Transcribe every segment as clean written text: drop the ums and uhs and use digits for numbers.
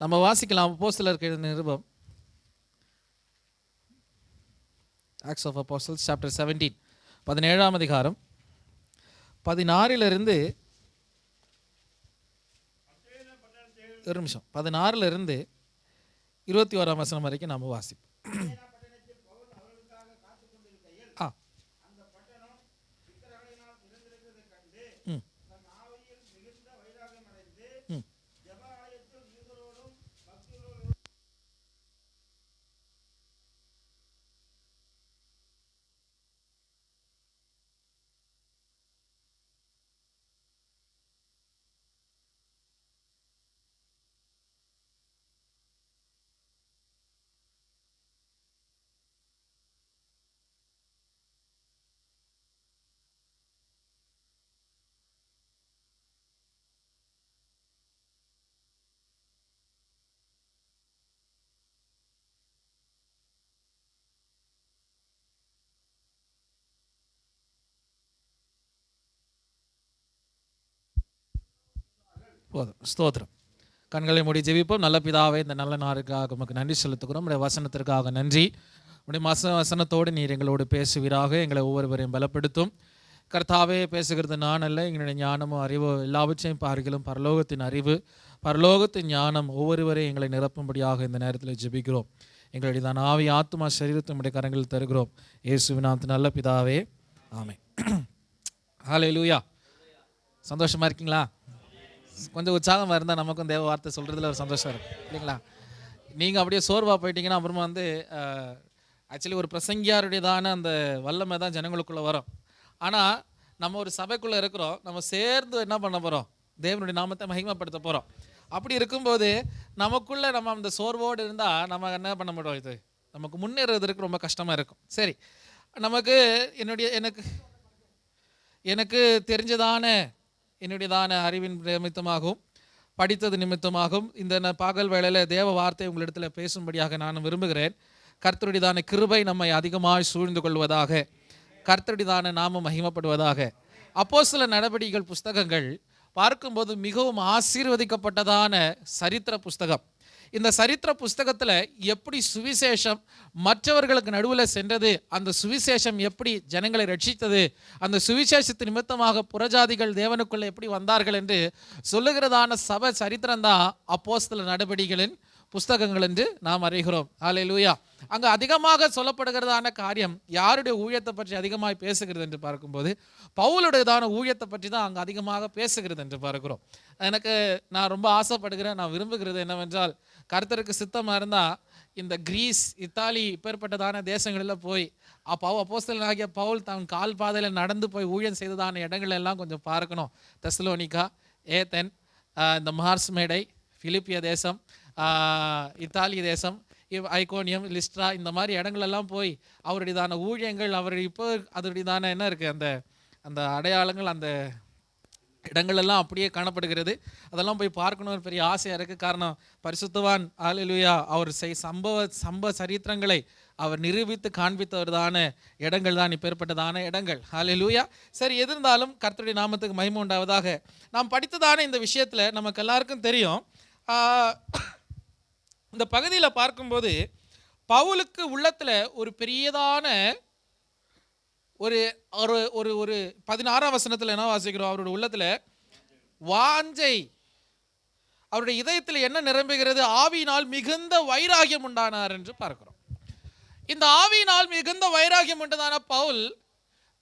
நம்ம வாசிக்கலாம் அப்போஸ்தலர் நிருபம், ஆக்ட்ஸ் ஆஃப் அப்போஸ்தலர்ஸ் சாப்டர் 17, 17ஆம் அதிகாரம் 16 16 21ஆம் வசனம் வரைக்கும் நாம் வாசிப்போம். போதும். ஸ்தோத்திரம். கண்களை மூடி ஜெபிப்போம். நல்ல பிதாவே, இந்த நல்ல நாளுக்காக உமக்கு நன்றி செலுத்துகிறோம். உடைய வசனத்திற்காக நன்றி. உடைய வசனத்தோடு நீர் எங்களோடு பேசுவீராக. எங்களை ஒவ்வொருவரையும் பலப்படுத்தும். கர்த்தாவே, பேசுகிறது நான் அல்ல, எங்களுடைய ஞானமும் அறிவோ எல்லாவற்றையும் பார்க்கிலும் பரலோகத்தின் அறிவு, பரலோகத்தின் ஞானம் ஒவ்வொருவரையும் எங்களை நிரப்பும்படியாக இந்த நேரத்தில் ஜெபிக்கிறோம். எங்களுடைய தான் ஆவி ஆத்மா சரீரத்தை நம்முடைய கரங்களில் தருகிறோம். இயேசுவின் நாமத்தில் நல்ல பிதாவே, ஆமென். ஹல்லேலூயா. சந்தோஷமா இருக்கீங்களா? கொஞ்சம் உற்சாகமாக இருந்தால் நமக்கும் தேவ வார்த்தை சொல்கிறதுல ஒரு சந்தோஷம் இருக்கும் இல்லைங்களா? நீங்கள் அப்படியே சோர்வாக போயிட்டீங்கன்னா அப்புறமா ஆக்சுவலி ஒரு பிரசங்கியாருடையதான அந்த வல்லமை தான் ஜனங்களுக்குள்ளே வரும். ஆனால் நம்ம ஒரு சபைக்குள்ளே இருக்கிறோம், நம்ம சேர்ந்து என்ன பண்ண போகிறோம்? தேவனுடைய நாமத்தை மகிமைப்படுத்த போகிறோம். அப்படி இருக்கும்போது நமக்குள்ளே நம்ம அந்த சோர்வோடு இருந்தால் நம்ம என்ன பண்ண முடியும்? இது நமக்கு முன்னேறதுக்கு ரொம்ப கஷ்டமாக இருக்கும். சரி, நமக்கு எனக்கு தெரிஞ்சதான என்னுடையதான அறிவின் நிமித்தமாகவும் படித்தது நிமித்தமாகவும் இந்த பகல் வேளையில் தேவ வார்த்தை உங்களிடத்தில் பேசும்படியாக நான் விரும்புகிறேன். கர்த்தருடையதான கிருபை நம்மை அதிகமாக சூழ்ந்து கொள்வதாக, கர்த்தருடையதான நாமம் மகிமைப்படுவதாக. அப்போஸ்தலர் நடவடிக்கைகள் புஸ்தகங்கள் பார்க்கும்போது மிகவும் ஆசீர்வதிக்கப்பட்டதான சரித்திர புஸ்தகம். இந்த சரித்திர புஸ்தகத்தில் எப்படி சுவிசேஷம் மற்றவர்களுக்கு நடுவில் சென்றது, அந்த சுவிசேஷம் எப்படி ஜனங்களை ரட்சித்தது, அந்த சுவிசேஷத்து நிமித்தமாக புறஜாதிகள் தேவனுக்குள்ளே எப்படி வந்தார்கள் என்று சொல்லுகிறதான சபை சரித்திரம்தான் அப்போஸ்தலர் நடவடிக்கைகளின் புஸ்தகங்கள் என்று நாம் அறிகிறோம். ஹல்லேலூயா. அங்கே அதிகமாக சொல்லப்படுகிறதான காரியம் யாருடைய ஊழியத்தை பற்றி அதிகமாக பேசுகிறது என்று பார்க்கும்போது பவுலுடையதான ஊழியத்தை பற்றி தான் அங்கே அதிகமாக பேசுகிறது என்று பார்க்கிறோம். நான் ரொம்ப ஆசைப்படுகிறேன், நான் விரும்புகிறது என்னவென்றால், கர்த்தருக்கு சித்தமாக இருந்தால் இந்த கிரீஸ், இத்தாலி இப்பேற்பட்டதான தேசங்களில் போய் அப்போஸ்தலனாகிய பவுல் தன் கால் பாதையில் நடந்து போய் ஊழியம் செய்ததான இடங்கள் எல்லாம் கொஞ்சம் பார்க்கணும். தெசலோனிக்கா, ஏதென், இந்த மார்ஸ் மேடை, பிலிப்பிய தேசம், இத்தாலி தேசம், ஐகோனியம், லிஸ்ட்ரா, இந்த மாதிரி இடங்களெல்லாம் போய் அவருடையதான ஊழியங்கள், அவர் இப்போ அதனுடையதான என்ன இருக்குது, அந்த அந்த அடையாளங்கள், அந்த இடங்களெல்லாம் அப்படியே காணப்படுகிறது. அதெல்லாம் போய் பார்க்கணும்னு பெரிய ஆசையாக இருக்குது. காரணம், பரிசுத்தவான் ஹல்லேலூயா அவர் சம்பவ சரித்திரங்களை அவர் நிரூபித்து காண்பித்தவர்தான இடங்கள் தான் இப்பேற்பட்டதான இடங்கள். ஹல்லேலூயா. சரி, எது இருந்தாலும் கர்த்தருடைய நாமத்துக்கு மகிமை உண்டாவதாக. நாம் படித்ததான இந்த விஷயத்தில் நமக்கு எல்லாருக்கும் தெரியும். இந்த பகுதியில் பார்க்கும்போது பவுலுக்கு உள்ளத்தில் ஒரு பெரியதான ஒரு ஒரு ஒரு 16ஆம் வசனத்தில் என்ன வாசிக்கிறோம்? அவருடைய உள்ளத்தில் வாஞ்சை, அவருடைய இதயத்தில் என்ன நிரம்புகிறது? ஆவியினால் மிகுந்த வைராகியம் உண்டானார் என்று பார்க்கிறோம். இந்த ஆவியினால் மிகுந்த வைராகியம் உண்டதான பவுல்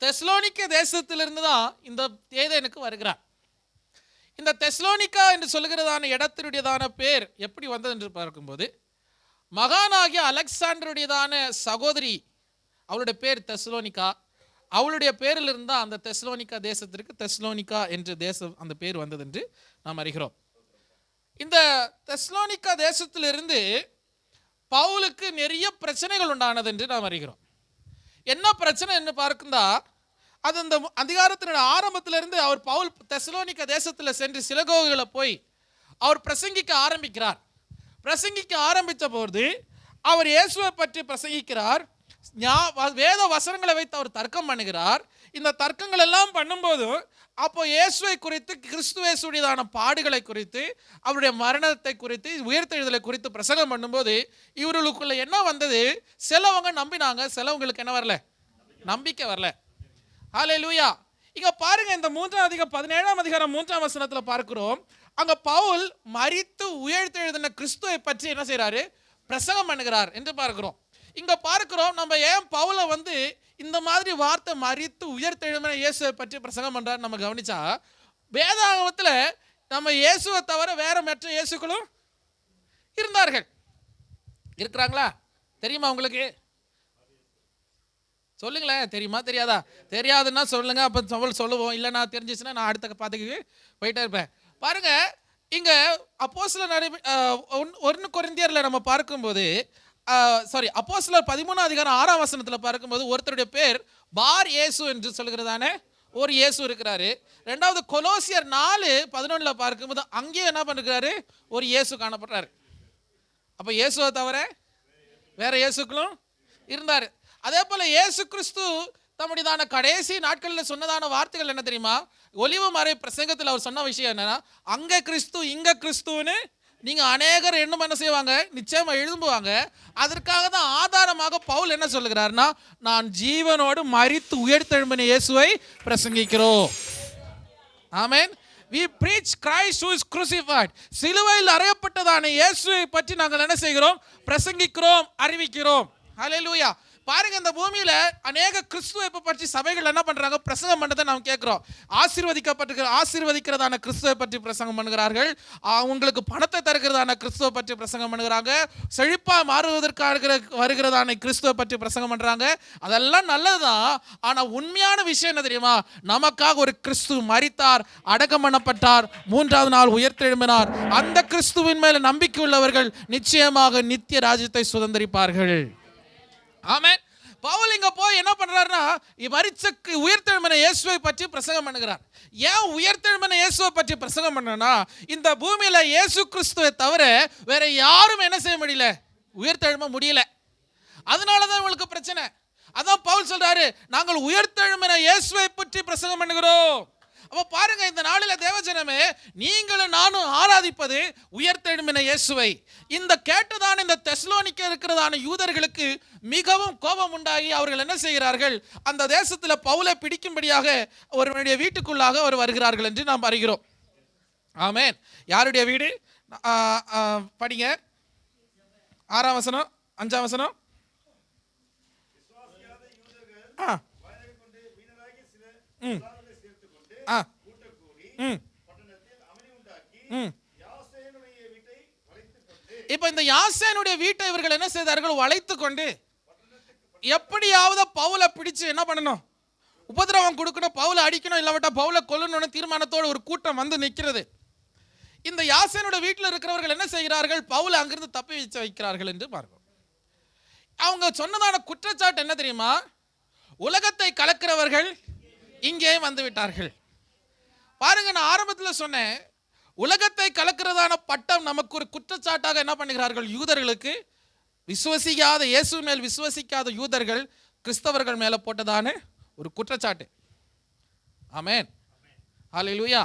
தெசலோனிக்க தேசத்திலிருந்து தான் இந்த ஏதேனுக்கு வருகிறார். இந்த தெசலோனிக்கா என்று சொல்லுகிறதான இடத்தினுடையதான பேர் எப்படி வந்தது என்று பார்க்கும்போது, மகானாகிய அலெக்சாண்டருடையதான சகோதரி, அவளுடைய பேர் தெசலோனிக்கா, அவளுடைய பேரில் இருந்தால் அந்த தெசலோனிக்கா தேசத்திற்கு தெசலோனிக்கா என்று தேசம் அந்த பேர் வந்தது என்று நாம் அறிகிறோம். இந்த தெசலோனிக்கா தேசத்திலிருந்து பவுலுக்கு நிறைய பிரச்சனைகள் உண்டானது என்று நாம் அறிகிறோம். என்ன பிரச்சனை என்று பார்க்குந்தா, அது அந்த அதிகாரத்தினுடைய ஆரம்பத்திலிருந்து அவர் பவுல் தெசலோனிக்கா தேசத்தில் சென்று சினகோகுகளை போய் அவர் பிரசங்கிக்க ஆரம்பிக்கிறார். பிரசங்கிக்க ஆரம்பித்த போது அவர் இயேசுவை பற்றி பிரசங்கிக்கிறார். வேத வசனங்களை வைத்து அவர் தர்க்கம் பண்ணுகிறார். இந்த தர்க்கங்கள் எல்லாம் பண்ணும்போது அப்போ இயேசுவை குறித்து, கிறிஸ்துவேசுடையதான பாடுகளை குறித்து, அவருடைய மரணத்தை குறித்து, உயிர்த்தெழுதலை குறித்து பிரசங்கம் பண்ணும்போது இவர்களுக்குள்ள என்ன வந்தது? சிலவங்க நம்பினாங்க, சிலவங்களுக்கு என்ன வரல? நம்பிக்கை வரல. ஹல்லேலூயா. இங்க பாருங்க, இந்த 17ஆம் அதிகாரம் 3ஆம் வசனத்துல பார்க்கிறோம். அங்க பவுல் மரித்து உயிர்த்தெழுதின கிறிஸ்துவை பற்றி என்ன செய்யறாரு? பிரசங்கம் பண்ணுகிறார் என்று பார்க்கிறோம். இங்க பார்க்கிறோம், நம்ம ஏன் பவுலை இந்த மாதிரி வார்த்தை மரித்து உயிர்த்தெழுதின இயேசுவை பற்றி பிரசங்கம் பண்றாரு நம்ம கவனிச்சா, வேதாகமத்துல நம்ம இயேசுவை தவிர வேற மற்ற இயேசுக்களும் இருந்தார்கள். இருக்கிறாங்களா? தெரியுமா உங்களுக்கு? சொல்லுங்களேன். தெரியுமா தெரியாதா? தெரியாதுன்னா சொல்லுங்க, அப்போ சொல்லுவோம். இல்லை நான் தெரிஞ்சிச்சுன்னா நான் அடுத்த பாத்துக்கு போயிட்டே இருப்பேன். பாருங்க, இங்க அப்போஸ்தலர் 1 கொரிந்தியர்ல நம்ம பார்க்கும்போது, அப்போஸ்தலர் 13ஆம் அதிகாரம் 6ஆம் வசனத்துல பார்க்கும்போது ஒருத்தருடைய பேர் பார் இயேசு என்று சொல்கிறதானே ஒரு இயேசு இருக்கிறாரு. ரெண்டாவது கொலோசியர் 4:11 பார்க்கும்போது அங்கேயும் என்ன பண்ணிருக்கிறாரு? ஒரு இயேசு காணப்படுறாரு. அப்ப இயேசுவை தவிர வேற இயேசுக்களும் இருந்தாரு. அதே போல இயேசு கிறிஸ்து தம்முடையதான கடைசி நாட்களில் சொன்னதான வார்த்தைகள் என்ன தெரியுமா? ஒலிவு மறை பிரசங்கத்தில் அவர் சொன்ன விஷயம் என்னன்னா, அங்க கிறிஸ்து இங்க கிறிஸ்துன்னு நீங்க அநேகர் என்ன செய்வாங்க? நிச்சயமா எழும்புவாங்க. அதற்காக தான் ஆதாரமாக பவுல் என்ன சொல்லுகிறார்னா, நான் ஜீவனோடு மரித்து உயிர்த்தெழும்பின இயேசுவை பிரசங்கிக்கிறோம். ஆமென். We preach Christ who is crucified. சிலுவையில் அறையப்பட்டதான இயேசுவை பற்றி நாங்கள் என்ன செய்கிறோம்? பிரசங்கிக்கிறோம், அறிவிக்கிறோம். ஹல்லேலூயா. பாருங்க, இந்த பூமியில அநேக கிறிஸ்துவை பற்றி சபைகள் என்ன பண்றாங்க? பிரசங்கம் பண்ணதை நாம் கேட்கிறோம். ஆசீர்வதிக்கிறதான கிறிஸ்துவை பற்றி பிரசங்கம் பண்ணுகிறார்கள். உங்களுக்கு பணத்தை தருகிறதான கிறிஸ்துவை பற்றி பிரசங்கம் பண்ணுகிறாங்க. செழிப்பா மாறுவதற்காக வருகிறதான கிறிஸ்துவை பற்றி பிரசங்கம் பண்றாங்க. அதெல்லாம் நல்லதுதான். ஆனா உண்மையான விஷயம் என்ன தெரியுமா? நமக்காக ஒரு கிறிஸ்து மரித்தார், அடக்கம் பண்ணப்பட்டார், 3ஆவது நாள் உயிர்த்தெழும்பினார். அந்த கிறிஸ்துவின் மேல நம்பிக்கை உள்ளவர்கள் நிச்சயமாக நித்திய ராஜ்யத்தை சுதந்தரிப்பார்கள். ஆமென். பவுல் இங்க போய் என்ன பண்றாருன்னா, மரிச்ச உயிர்த்தெழும்பின இயேசுவை பற்றி பிரசங்கம் பண்ணுகிறார். ஏன் உயிர்த்தெழும்பின இயேசுவை பற்றி பிரசங்கம் பண்ணனா, இந்த பூமியில இயேசு கிறிஸ்துவை தவிர வேற யாரும் என்ன செய்ய முடியல? உயிர்த்தெழும்ப முடியல. அதனாலதான் உங்களுக்கு பிரச்சனை. அதான் பவுல் சொல்றாரு, நாங்கள் உயிர்த்தெழும்பின இயேசுவை பற்றி பிரசங்கம் பண்ணுகிறோம். அப்ப பாருங்க, இந்த நாளில தேவஜனமே, நீங்களும் நானும் ஆராதிப்பது உயிர்த்தெழும்பின இயேசுவை. இந்த கேட்டதான இந்த தெசலோனிக்க இருக்கிறதான யூதர்களுக்கு மிகவும் கோபம் உண்டாகி அவர்கள் என்ன செய்கிறார்கள்? அந்த தேசத்தில் பவுலை பிடிக்கும்படியாக அவருடைய வீட்டுக்குள்ளாக அவர் வருகிறார்கள் என்று நாம் அறிகிறோம். ஆமென். யாருடைய வீடு? படிங்க, 6ஆம் வசனம், 5ஆம் வசனம். இப்ப இந்த யாசேனுடைய வீட்டை இவர்கள் என்ன செய்தார்கள்? வளைத்து கொண்டு எப்படியாவது பவுலை பிடிச்சு என்ன பண்ணணும்? உபதிரவம் கொடுக்கணும், பவுலை அடிக்கணும், இல்லாவிட்டா பவுலை கொல்லணும்னு தீர்மானத்தோடு ஒரு கூட்டம் வந்து நிற்கிறது. இந்த யாசேனுடைய வீட்டில் இருக்கிறவர்கள் என்ன செய்கிறார்கள்? பவுலை அங்கிருந்து தப்பி வைக்கிறார்கள் என்று பார்க்கிறோம். அவங்க சொன்னதான குற்றச்சாட்டு என்ன தெரியுமா? உலகத்தை கலக்கிறவர்கள் இங்கே வந்து விட்டார்கள். பாருங்க, நான் ஆரம்பத்தில் சொன்னேன், உலகத்தை கலக்கிறதான பட்டம் நமக்கு ஒரு குற்றச்சாட்டாக என்ன பண்ணுகிறார்கள்? யூதர்களுக்கு, விசுவசிக்காத இயேசு மேல் விசுவசிக்காத யூதர்கள் கிறிஸ்தவர்கள் மேல போட்டதான ஒரு குற்றச்சாட்டு. ஆமென். ஹல்லேலூயா.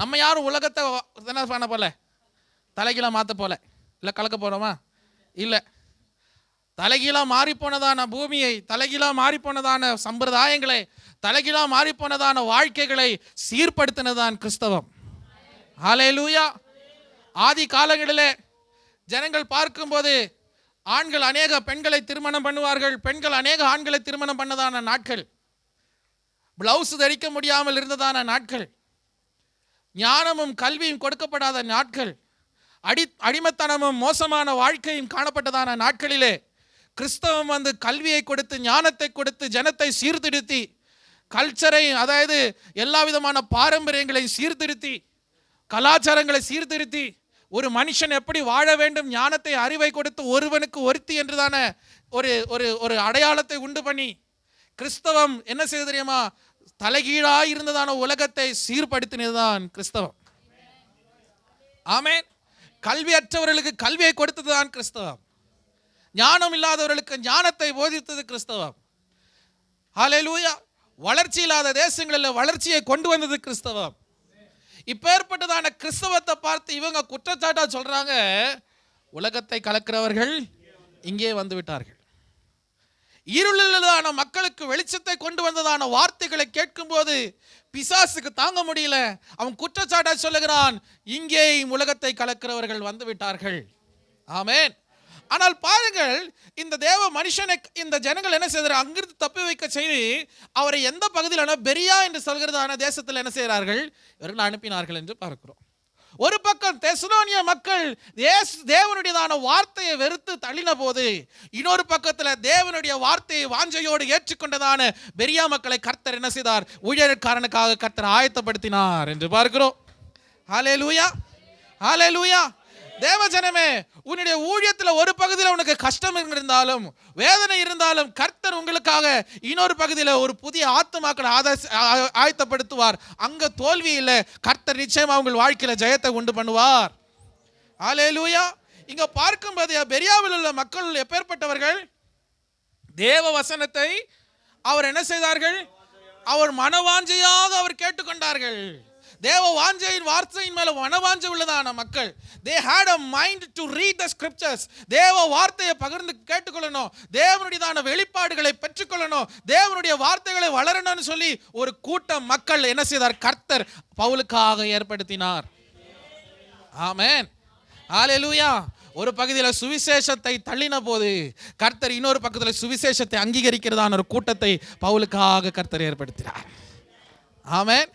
நம்ம யாரும் உலகத்தை என்ன பண்ண போல? தலைகீழா மாத்த போல இல்ல கலக்க போறோமா? இல்ல. தலைகீழா மாறி போனதான பூமியை, தலைகீழா மாறி போனதான சம்பிரதாயங்களை, தலைகீழா மாறி போனதான வாழ்க்கைகளை சீர்படுத்தினதான் கிறிஸ்தவம். ஹல்லேலூயா. ஆதி காலங்களிலே ஜனங்கள் பார்க்கும்போது ஆண்கள் அநேக பெண்களை திருமணம் பண்ணுவார்கள், பெண்கள் அநேக ஆண்களை திருமணம் பண்ணதான நாட்கள், பிளவுஸ் தரிக்க முடியாமல் இருந்ததான நாட்கள், ஞானமும் கல்வியும் கொடுக்கப்படாத நாட்கள், அடிமைத்தனமும் மோசமான வாழ்க்கையும் காணப்பட்டதான நாட்களிலே கிறிஸ்தவம் வந்து கல்வியை கொடுத்து, ஞானத்தை கொடுத்து, ஜனத்தை சீர்திருத்தி, கல்ச்சரை, அதாவது எல்லா விதமான பாரம்பரியங்களை சீர்திருத்தி, கலாச்சாரங்களை சீர்திருத்தி, ஒரு மனுஷன் எப்படி வாழ வேண்டும், ஞானத்தை, அறிவை கொடுத்து ஒருவனுக்கு ஒருத்தி என்றுதான ஒரு அடையாளத்தை உண்டு பண்ணி கிறிஸ்தவம் என்ன செய்து தெரியுமா? தலைகீழாய் இருந்ததான உலகத்தை சீர்படுத்தினதுதான் கிறிஸ்தவம். ஆமென். கல்வியற்றவர்களுக்கு கல்வியை கொடுத்ததுதான் கிறிஸ்தவம். ஞானம் இல்லாதவர்களுக்கு ஞானத்தை போதித்தது கிறிஸ்தவம். ஹல்லேலூயா. வளர்ச்சி இல்லாத தேசங்களில் வளர்ச்சியை கொண்டு வந்தது கிறிஸ்தவம். இப்பேற்பட்டதான கிறிஸ்தவத்தை பார்த்து இவங்க குற்றச்சாட்டா சொல்றாங்க, உலகத்தை கலக்கிறவர்கள் இங்கே வந்து விட்டார்கள். இருளிலான மக்களுக்கு வெளிச்சத்தை கொண்டு வந்ததான வார்த்தைகளை கேட்கும் போது பிசாசுக்கு தாங்க முடியல. அவன் குற்றச்சாட்டா சொல்லுகிறான், இங்கே உலகத்தை கலக்கிறவர்கள் வந்து விட்டார்கள். ஆமென். ஆனால் பாருங்கள், இந்த தேவ மனுஷனை இந்த ஜனங்கள் என்ன செய்தார், அங்கிருந்து தப்பி வைக்க செய்து அவரை எந்த பகுதியிலான பெரியா என்று சொல்கிறதான தேசத்தில் என்ன செய்கிறார்கள், இவர்கள் அனுப்பினார்கள் என்று பார்க்கிறோம். ஒரு பக்கம் தெசலோனிய மக்கள் தேவனுடையதான வார்த்தையை வெறுத்து தள்ளின போது, இன்னொரு பக்கத்தில் தேவனுடைய வார்த்தையை வாஞ்சையோடு ஏற்றுக்கொண்டதான பெரியா மக்களை கர்த்தர் என்ன செய்தார், ஊழியக்காரனுக்காக கர்த்தர் ஆயத்தப்படுத்தினார் என்று பார்க்கிறோம். ஹல்லேலூயா, ஹல்லேலூயா. தேவஜனமே, உன்னுடைய ஊழியத்தில் ஒரு பகுதியில் உனக்கு கஷ்டம் இருந்தாலும் வேதனை இருந்தாலும் கர்த்தர் உங்களுக்காக இன்னொரு பகுதியில் ஒரு புதிய ஆத்துமாக்களை ஆயத்தப்படுத்துவார். அங்க தோல்வி இல்லை, கர்த்தர் நிச்சயமா உங்கள் வாழ்க்கையில ஜெயத்தை உண்டு பண்ணுவார். ஹல்லேலூயா. இங்க பார்க்கும்போது பெரியாவில் உள்ள மக்கள் எப்பேற்பட்டவர்கள், தேவ வசனத்தை அவர் என்ன செய்தார்கள், அவர் மனவாஞ்சையாக அவர் கேட்டுக்கொண்டார்கள். தேவ வாஞ்சையின் வார்த்தையின் மேல மனவாஞ்சை உள்ளதான மக்கள். they had a mind to read the scriptures. தேவ வார்த்தையை பகிர்ந்து கேட்டுக்கொள்ளணும், தேவனுடையதான வெளிப்பாடுகளை பெற்றுக்கொள்ளணும், தேவனுடைய வார்த்தைகளை வளரணும்னு சொல்லி ஒரு கூட்டம் மக்கள் என்ன செய்தார், கர்த்தர் பவுலுக்காக ஏற்படுத்தினார். ஆமென், ஹல்லேலூயா. ஒரு பகுதியில் சுவிசேஷத்தை தள்ளின போது கர்த்தர் இன்னொரு பக்கத்தில் சுவிசேஷத்தை அங்கீகரிக்கிறதான ஒரு கூட்டத்தை பவுலுக்காக கர்த்தர் ஏற்படுத்தினார். ஆமென்.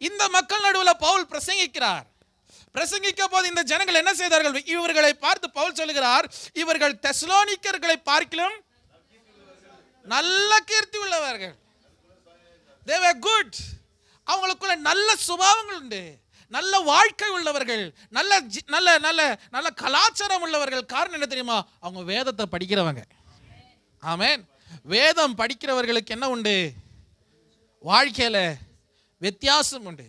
இந்த மக்கள் நடுவில் பவுல் பிரசங்கிக்கிறார். பிரசங்கிக்க போது இந்த ஜனங்கள் என்ன செய்தார்கள், இவர்களை பார்த்து பவுல் சொல்லுகிறார், இவர்கள் தெசலோனிக்கர்களை பார்க்கிலும் நல்ல கீர்த்தி உள்ளவர்கள். they were good. அவங்களுக்குள்ள நல்ல சுபாவங்கள் உண்டு, நல்ல வாழ்க்கை உள்ளவர்கள், நல்ல நல்ல நல்ல நல்ல கலாச்சாரம் உள்ளவர்கள். காரணம் என்ன தெரியுமா, அவங்க வேதத்தை படிக்கிறவங்க. ஆமென். வேதம் படிக்கிறவர்களுக்கு என்ன உண்டு, வாழ்க்கையில வித்தியாசம் உண்டு,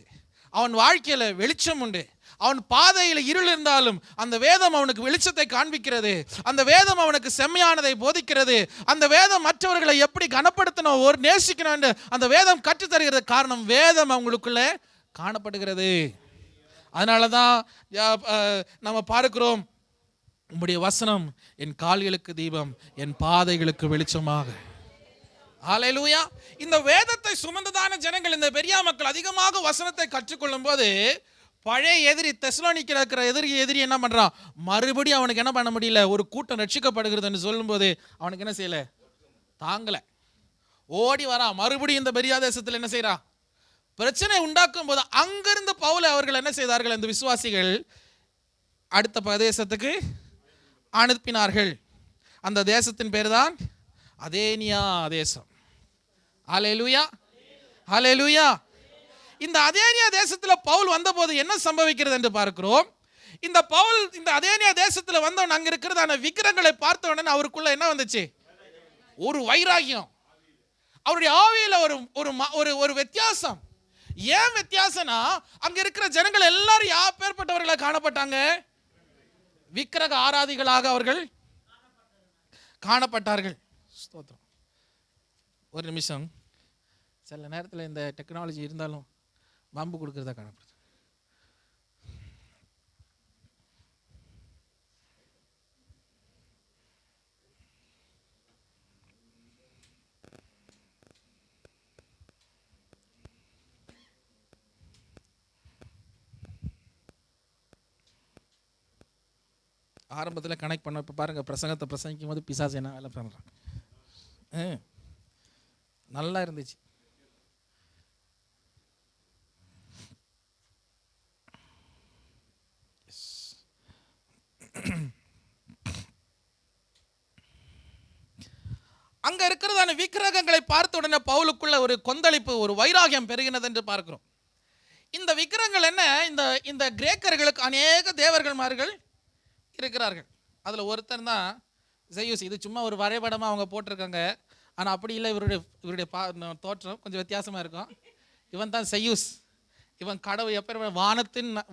அவன் வாழ்க்கையில வெளிச்சம் உண்டு. அவன் பாதையில் இருள் இருந்தாலும் அந்த வேதம் அவனுக்கு வெளிச்சத்தை காண்பிக்கிறது. அந்த வேதம் அவனுக்கு செம்மையானதை போதிக்கிறது. அந்த வேதம் மற்றவர்களை எப்படி கனப்படுத்தணும், ஒரு நேசிக்கணும் என்று அந்த வேதம் கற்றுத் தருகிறது. காரணம், வேதம் அவங்களுக்குள்ள காணப்படுகிறது. அதனால தான் நம்ம பார்க்கிறோம், உம்முடைய வசனம் என் கால்களுக்கு தீபம், என் பாதைகளுக்கு வெளிச்சமாக. ஹல்லேலூயா. இந்த வேதத்தை சுமந்ததான ஜனங்கள், இந்த பெரியா மக்கள் அதிகமாக வசனத்தை கற்றுக்கொள்ளும் போது பழைய எதிரி தெசலோனிக்கேல இருக்கிற எதிரி என்ன பண்றான், மறுபடியும் அவனுக்கு என்ன பண்ண முடியல, ஒரு கூட்டம் ரட்சிக்கப்படுகிறதுன்னு சொல்லும் போது அவனுக்கு என்ன செய்யல, தாங்கல, ஓடி வரான். மறுபடியும் இந்த பெரியா தேசத்தில் என்ன செய்யறான், பிரச்சனை உண்டாக்கும் போது அங்கிருந்து பவுலை அவர்கள் என்ன செய்தார்கள், இந்த விசுவாசிகள் அடுத்த பிரதேசத்துக்கு அனுப்பினார்கள். அந்த தேசத்தின் பேர் தான் அதேனியா தேசம். ஹல்லேலூயா, ஹல்லேலூயா. இந்த அதேனியா தேசத்தில் பவுல் வந்தபோது என்ன சம்பவிக்கிறது என்று பார்க்கிறோம். இந்த பவுல் இந்த அதேனியா தேசத்தில் வந்தவன் அங்க இருக்கிறதான விக்கிரங்களை பார்த்த உடனே அவருக்குள்ள என்ன வந்துச்சு, ஒரு வைராகியம். அவருடைய ஆவியில ஒரு ஒரு வித்தியாசம். ஏன் வித்தியாசம்னா, அங்க இருக்கிற ஜனங்கள் எல்லாரும் யாப்பேற்பட்டவர்களாக காணப்பட்டாங்க, விக்கிரக ஆராதிகளாக அவர்கள் காணப்பட்டார்கள். ஸ்தோத்திரம். ஒரு நிமிஷம். சில நேரத்தில் இந்த டெக்னாலஜி இருந்தாலும் வம்பு கொடுக்கறதா காணப்படுது. ஆரம்பத்தில் கனெக்ட் பண்ண, இப்போ பாருங்கள், பிரசங்கத்தை பிரசங்கிக்கும் போது பிசாசு என்ன வேலை பண்ணுறாங்க. நல்லா இருந்துச்சு. அங்க இருக்கிறதான விக்கிரகங்களை பார்த்த உடனே பவுலுக்குள்ள ஒரு கொந்தளிப்பு, ஒரு வைராகியம் பெருகினது என்று பார்க்கிறோம். இந்த விக்கிரகங்கள் என்ன, இந்த கிரேக்கர்களுக்கு அநேக தேவர்கள்மார்கள் இருக்கிறார்கள். அதில் ஒருத்தர் தான் ஜெயூஸ். இது சும்மா ஒரு வரைபடமாக அவங்க போட்டிருக்காங்க, ஆனால் அப்படி இல்லை. இவருடைய தோற்றம் கொஞ்சம் வித்தியாசமாக இருக்கும். இவன் தான் செயூஸ். இவன் கடவுள், எப்போ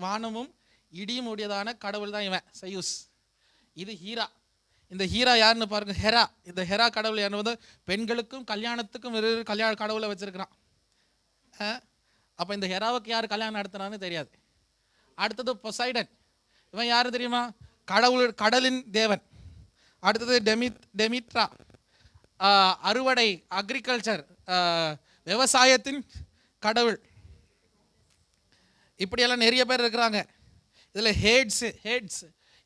வானமும் இடியும் உடையதான கடவுள் தான் இவன் செயூஸ். இது ஹீரா. இந்த ஹீரா யாருன்னு பாருங்க, ஹெரா. இந்த ஹெரா கடவுள் என்பது பெண்களுக்கும் கல்யாணத்துக்கும் கல்யாண கடவுளை வச்சிருக்கிறான். அப்போ இந்த ஹெராவுக்கு யார் கல்யாணம் நடத்துறான்னு தெரியாது. அடுத்தது பொசைடன், இவன் யாரு தெரியுமா? கடலின் தேவன். அடுத்தது டெமிட்ரா, அறுவடை, அக்ரிகல்ச்சர், விவசாயத்தின் கடவுள். இப்படியெல்லாம் நிறைய பேர் இருக்கிறாங்க. இதில் ஹேட்ஸ்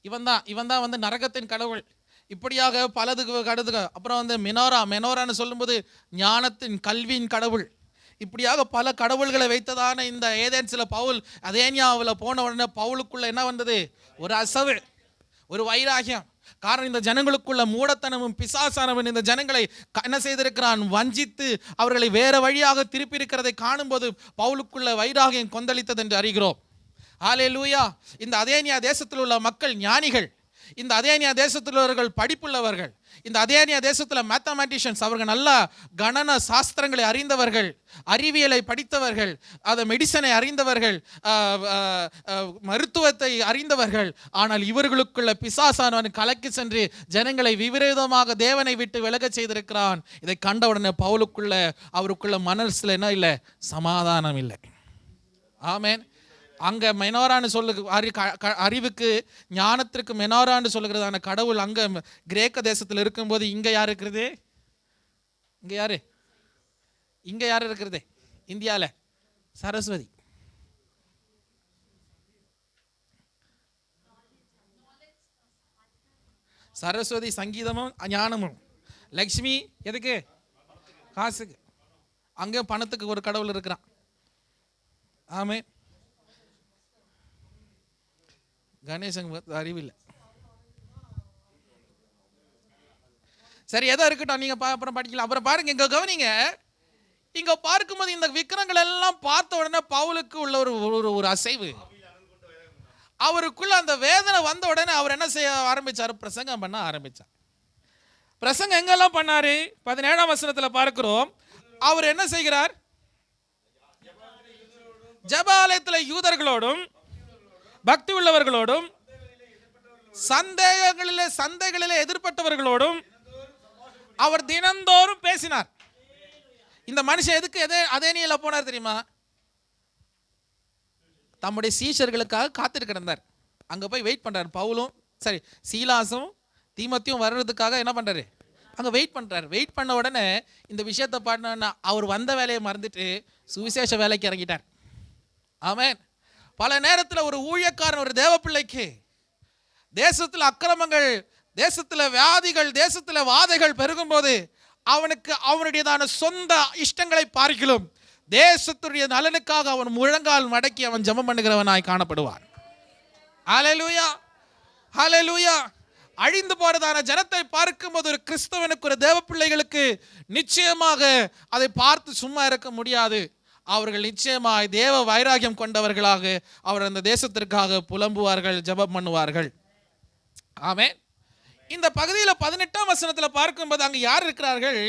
இவன் தான் வந்து நரகத்தின் கடவுள். இப்படியாக பலதுக்கு கடவுள். அப்புறம் வந்து மெனோரான்னு சொல்லும்போது ஞானத்தின் கல்வியின் கடவுள். இப்படியாக பல கடவுள்களை வைத்ததான இந்த ஏதேன்ஸில் பவுல் அதேனியாவில் போன உடனே பவுலுக்குள்ள என்ன வந்தது? ஒரு அசவு, ஒரு வைராகியம். காரணம், இந்த ஜனங்களுக்குள்ள மூடத்தனமும் பிசாசானவன் இந்த ஜனங்களை என்ன செய்திருக்கிறான்? வஞ்சித்து அவர்களை வேற வழியாக திருப்பி இருக்கிறதை காணும்போது பவுலுக்குள்ள வைராகியம் கொந்தளித்தது என்று அறிகிறோம். ஹல்லேலூயா. இந்த அதேனியா தேசத்தில் உள்ள மக்கள் ஞானிகள். இந்த அதேனியா தேசத்தில் உள்ளவர்கள் படிப்புள்ளவர்கள். இந்த அதேனியா தேசத்தில் மேத்தமேட்டிஷியன்ஸ், அவர்கள் நல்ல கணன சாஸ்திரங்களை அறிந்தவர்கள், அறிவியலை படித்தவர்கள், அதை மெடிசனை அறிந்தவர்கள், மருத்துவத்தை அறிந்தவர்கள். ஆனால் இவர்களுக்குள்ள பிசாசானவன் கலக்கி சென்று ஜனங்களை விபரீதமாக தேவனை விட்டு விலக செய்திருக்கிறான். இதை கண்டவுடனே பவுலுக்குள்ள அவருக்குள்ள மனசுல என்ன இல்லை? சமாதானம் இல்லை. ஆமேன். அங்கே மெனோரான்னு அறிவுக்கு ஞானத்திற்கு மெனோரான்னு சொல்லுகிறதான கடவுள் அங்கே கிரேக்க தேசத்தில் இருக்கும்போது இங்கே யார் இருக்கிறது? இங்கே யார் இருக்கிறது? இந்தியாவில் சரஸ்வதி. சரஸ்வதி சங்கீதமும் ஞானமும். லக்ஷ்மி எதுக்கு? காசுக்கு. அங்கே பணத்துக்கு ஒரு கடவுள் இருக்கிறான். ஆமே. கணேசன் அறிவில்லை. சரி, எதோ இருக்கட்டும், நீங்க அப்புறம் படிக்கலாம். அப்புறம் பாருங்க, இங்க கவனிங்க. இங்க பார்க்கும்போது இந்த விக்கிரங்கள் எல்லாம் பார்த்த உடனே பவுலுக்கு உள்ள ஒரு அசைவு, அவருக்குள்ள அந்த வேதனை வந்த உடனே அவர் என்ன செய்ய ஆரம்பிச்சார்? பிரசங்கம் பண்ண ஆரம்பிச்சார். பிரசங்கம் எங்கெல்லாம் பண்ணாரு? 17ஆம் வசனத்துல பார்க்கிறோம். அவர் என்ன செய்கிறார்? ஜெபாலயத்தில் யூதர்களோடும் பக்தி உள்ளவர்களோடும் சந்தைகளிலே எதிர்பட்டவர்களோடும் அவர் தினந்தோறும் பேசினார். இந்த மனுஷன் எதுக்கு அதேனியால போனார் தெரியுமா? தம்முடைய சீஷர்களுக்காக காத்திருக்க கிடந்தார். அங்க போய் வெயிட் பண்றாரு. பவுலும் சரி சீலாசும் தீமோத்தேயும் வர்றதுக்காக என்ன பண்றாரு? அங்க வெயிட் பண்றாரு. வெயிட் பண்ண உடனே இந்த விஷயத்தை பாடினா அவர் வந்த வேலையை மறந்துட்டு சுவிசேஷ வேலைக்கு இறங்கிட்டார். ஆமென். பல நேரத்தில் ஒரு ஊழியக்காரன், ஒரு தேவ பிள்ளைக்கு தேசத்தில் அக்கிரமங்கள், தேசத்தில் வியாதிகள், தேசத்தில் வாதைகள் பெருகும்போது அவனுக்கு அவனுடையதான சொந்த இஷ்டங்களை பார்க்கிலும் தேசத்துடைய நலனுக்காக அவன் முழங்கால் மடக்கி அவன் ஜெபம் பண்ணுகிறவனாய் காணப்படுவான். ஹல்லேலூயா, ஹல்லேலூயா. அழிந்து போறதான ஜனத்தை பார்க்கும்போது ஒரு கிறிஸ்தவனுக்கு, ஒரு தேவ பிள்ளைகளுக்கு நிச்சயமாக அதை பார்த்து சும்மா இருக்க முடியாது. அவர்கள் நிச்சயமாய் தேவ வைராகியம் கொண்டவர்களாக அவர் அந்த தேசத்திற்காக புலம்புவார்கள், ஜெபம் பண்ணுவார்கள். ஆமென். இந்த பகுதியில் 18ஆம் வசனத்தில் பார்க்கும்போது அங்கே யார் இருக்கிறார்கள்?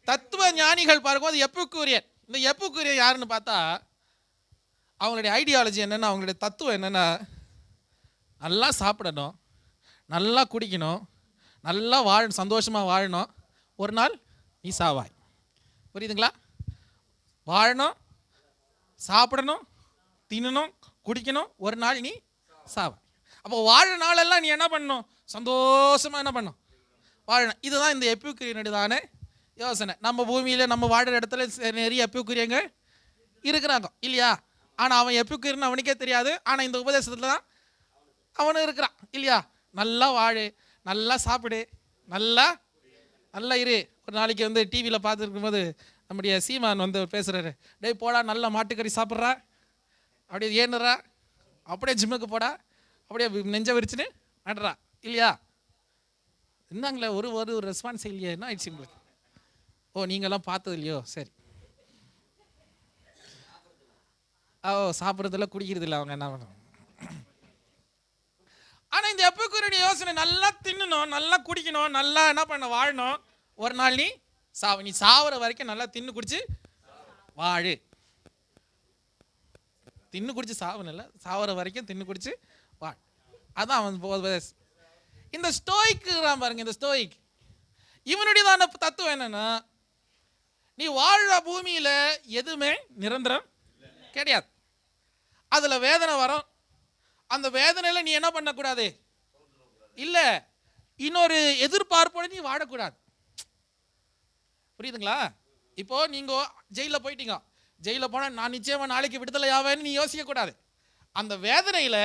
தத்துவ ஞானிகள். பார்க்கும்போது எப்பிக்கூரியன். இந்த எப்பிக்கூரியன் யாருன்னு பார்த்தா அவங்களுடைய ஐடியாலஜி என்னென்னா, அவங்களுடைய தத்துவம் என்னென்னா, நல்லா சாப்பிடணும், நல்லா குடிக்கணும், நல்லா சந்தோஷமாக வாழணும், ஒரு நாள் நீ சாவாய். புரியுதுங்களா? வாழணும், சாப்பிடணும், தின்னணும், குடிக்கணும், ஒரு நாள் நீ சாவாய். அப்போ வாழ நாளெல்லாம் நீ என்ன பண்ணணும்? சந்தோஷமாக என்ன பண்ணணும்? வாழணும். இதுதான் இந்த எப்பிக்கூரியனுடையதான யோசனை. நம்ம பூமியில் நம்ம வாழற இடத்துல நிறைய எப்பிக்கூரியங்க இருக்கிறாங்க இல்லையா? ஆனால் அவன் எப்பிக்கூரியன் அவனுக்கே தெரியாது. ஆனால் இந்த உபதேசத்தில் தான் அவனு இருக்கிறான் இல்லையா? நல்லா வாழு, நல்லா சாப்பிடு, நல்லா இரு. ஒரு நாளைக்கு வந்து டிவியில் பார்த்துருக்கும்போது நம்முடைய சீமான் வந்து பேசுகிறாரு. டேய் போடா, நல்ல மாட்டுக்கறி சாப்பிட்றா, அப்படியே ஏனுறா, அப்படியே ஜிம்முக்கு போடா, அப்படியே நெஞ்ச விரிச்சுன்னு நடுறா இல்லையா? என்னங்களே ஒரு ரெஸ்பான்ஸ் இல்லையா? என்ன ஆயிடுச்சு உங்களுக்கு? ஓ, நீங்கள்லாம் பார்த்தது இல்லையோ? சரி. சாப்பிட்றதில்ல, குடிக்கிறது இல்லை. அவங்க என்ன பண்ணுவாங்க? ஆனால் இந்த எப்பிக்கூரியனுடைய யோசனை நல்லா தின்னணும், நல்லா குடிக்கணும், நல்லா என்ன பண்ண வாழணும், ஒரு நாள் நீ சாவற வரைக்கும் நல்லா தின்னு குடிச்சு வாழு. தின்னு குடிச்சு சாவனில்ல, சாவற வரைக்கும் தின்னு குடிச்சு வாழ். அதான் அவன் இந்த ஸ்டோய்க்கு பாருங்க, இந்த ஸ்டோய்க் இவனுடையதான தத்துவம் என்னன்னா, நீ வாழ்ற பூமியில எதுவுமே நிரந்தரம் கிடையாது. அதுல வேதனை வரும். அந்த வேதனையில நீ என்ன பண்ணக்கூடாது, இல்ல இன்னொரு எதிர்பார்ப்போட நீ வாழக்கூடாது. புரியுதுங்களா? இப்போ நீங்க ஜெயில போயிட்டீங்க, ஜெயில போனா நான் நிச்சயமா நாளைக்கு விடுதலை ஆவேன்னு நீ யோசிக்க கூடாது. அந்த வேதனையில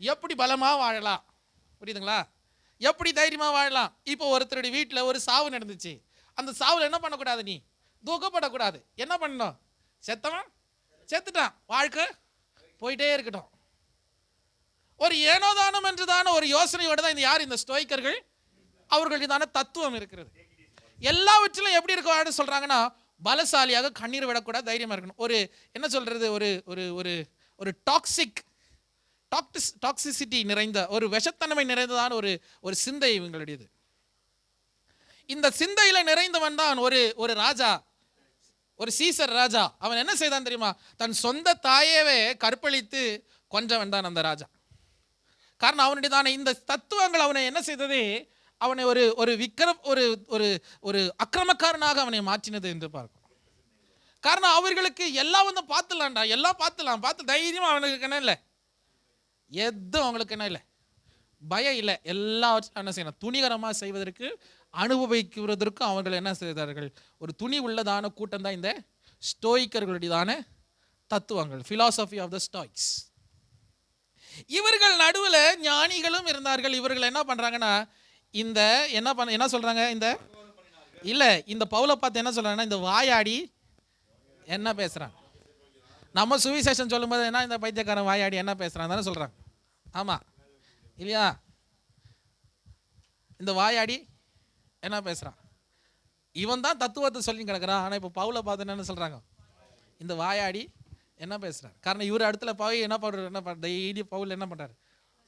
எப்படி பலமா வாழலாம், புரியுதுங்களா, எப்படி தைரியமா வாழலாம். இப்போ ஒருத்தருடைய வீட்டுல ஒரு சாவு நடந்துச்சு, அந்த சாவுல என்ன பண்ணக்கூடாது, நீ தூக்கப்படக்கூடாது. என்ன பண்ணணும், செத்தவன் செத்துட்டான், வாழ்க்கை போயிட்டே இருக்கட்டும். ஒரு ஏனோதானம் என்றுதான ஒரு யோசனையோட தான் இந்த யார், இந்த ஸ்டோய்க்கர்கள், அவர்களுக்கு தத்துவம் இருக்கிறது. எல்லாவற்றிலும் எப்படி இருக்க சொல்றாங்கன்னா, பலசாலியாக கண்ணீர் விடக்கூடாது, தைரியமா இருக்கணும். ஒரு என்ன சொல்றது, ஒரு ஒரு ஒரு ஒரு டாக்ஸிசிட்டி நிறைந்த, ஒரு விஷத்தன்மை நிறைந்ததான ஒரு சிந்தை இவங்களுடையது. இந்த சிந்தையில நிறைந்தவன் தான் ஒரு ராஜா, ஒரு சீசர் ராஜா. அவன் என்ன செய்தான் தெரியுமா, தன் சொந்த தாயவே கற்பழித்து கொன்றவன் தான் அந்த ராஜா. காரணம் அவனுடையதான இந்த தத்துவங்கள் அவனை என்ன செய்தது, அவனை ஒரு ஒரு அக்கிரமக்காரனாக அவனை மாற்றினது என்று பார்க்கும். காரணம் அவர்களுக்கு எல்லாம் வந்து பார்த்துலாம்டா, எல்லாம் பார்த்து தைரியமா அவனுக்கு என்ன இல்லை, எதுவும் அவங்களுக்கு என்ன இல்லை, பயம் இல்லை. எல்லாவற்றையும் என்ன செய்யணும், துணிகரமாக செய்வதற்கு, அனுபவிக்கிறதற்கும் அவர்கள் என்ன செய்தார்கள், ஒரு துணி உள்ளதான கூட்டம் தான் இந்த ஸ்டோய்க்கர்களுடையதான தத்துவங்கள், பிலாசபி ஆஃப் த ஸ்டோய்க்ஸ். இவர்கள் நடுவில் ஞானிகளும் இருந்தார்கள். இவர்கள் என்ன பண்றாங்கன்னா, இந்த என்ன சொல்றாங்க, இந்த பவுலை பார்த்து என்ன சொல்றாங்கன்னா, இந்த வாயாடி என்ன பேசுறான். நம்ம சுவிசேஷன் சொல்லும்போது என்ன, இந்த பைத்தியக்காரன் வாயாடி என்ன பேசுறான் தானே சொல்றாங்க. ஆமா இல்லையா, இந்த வாயாடி என்ன பேசுறான், இவன் தான் தத்துவத்தை சொல்லி கிடக்குறான். ஆனா இப்போ பவுலை பார்த்து என்ன சொல்றாங்க, இந்த வாயாடி என்ன பேசுறார். காரணம் இவர் இடத்துல போய் என்ன பண்றாரு, டெய்லி பவுல் என்ன பண்றாரு,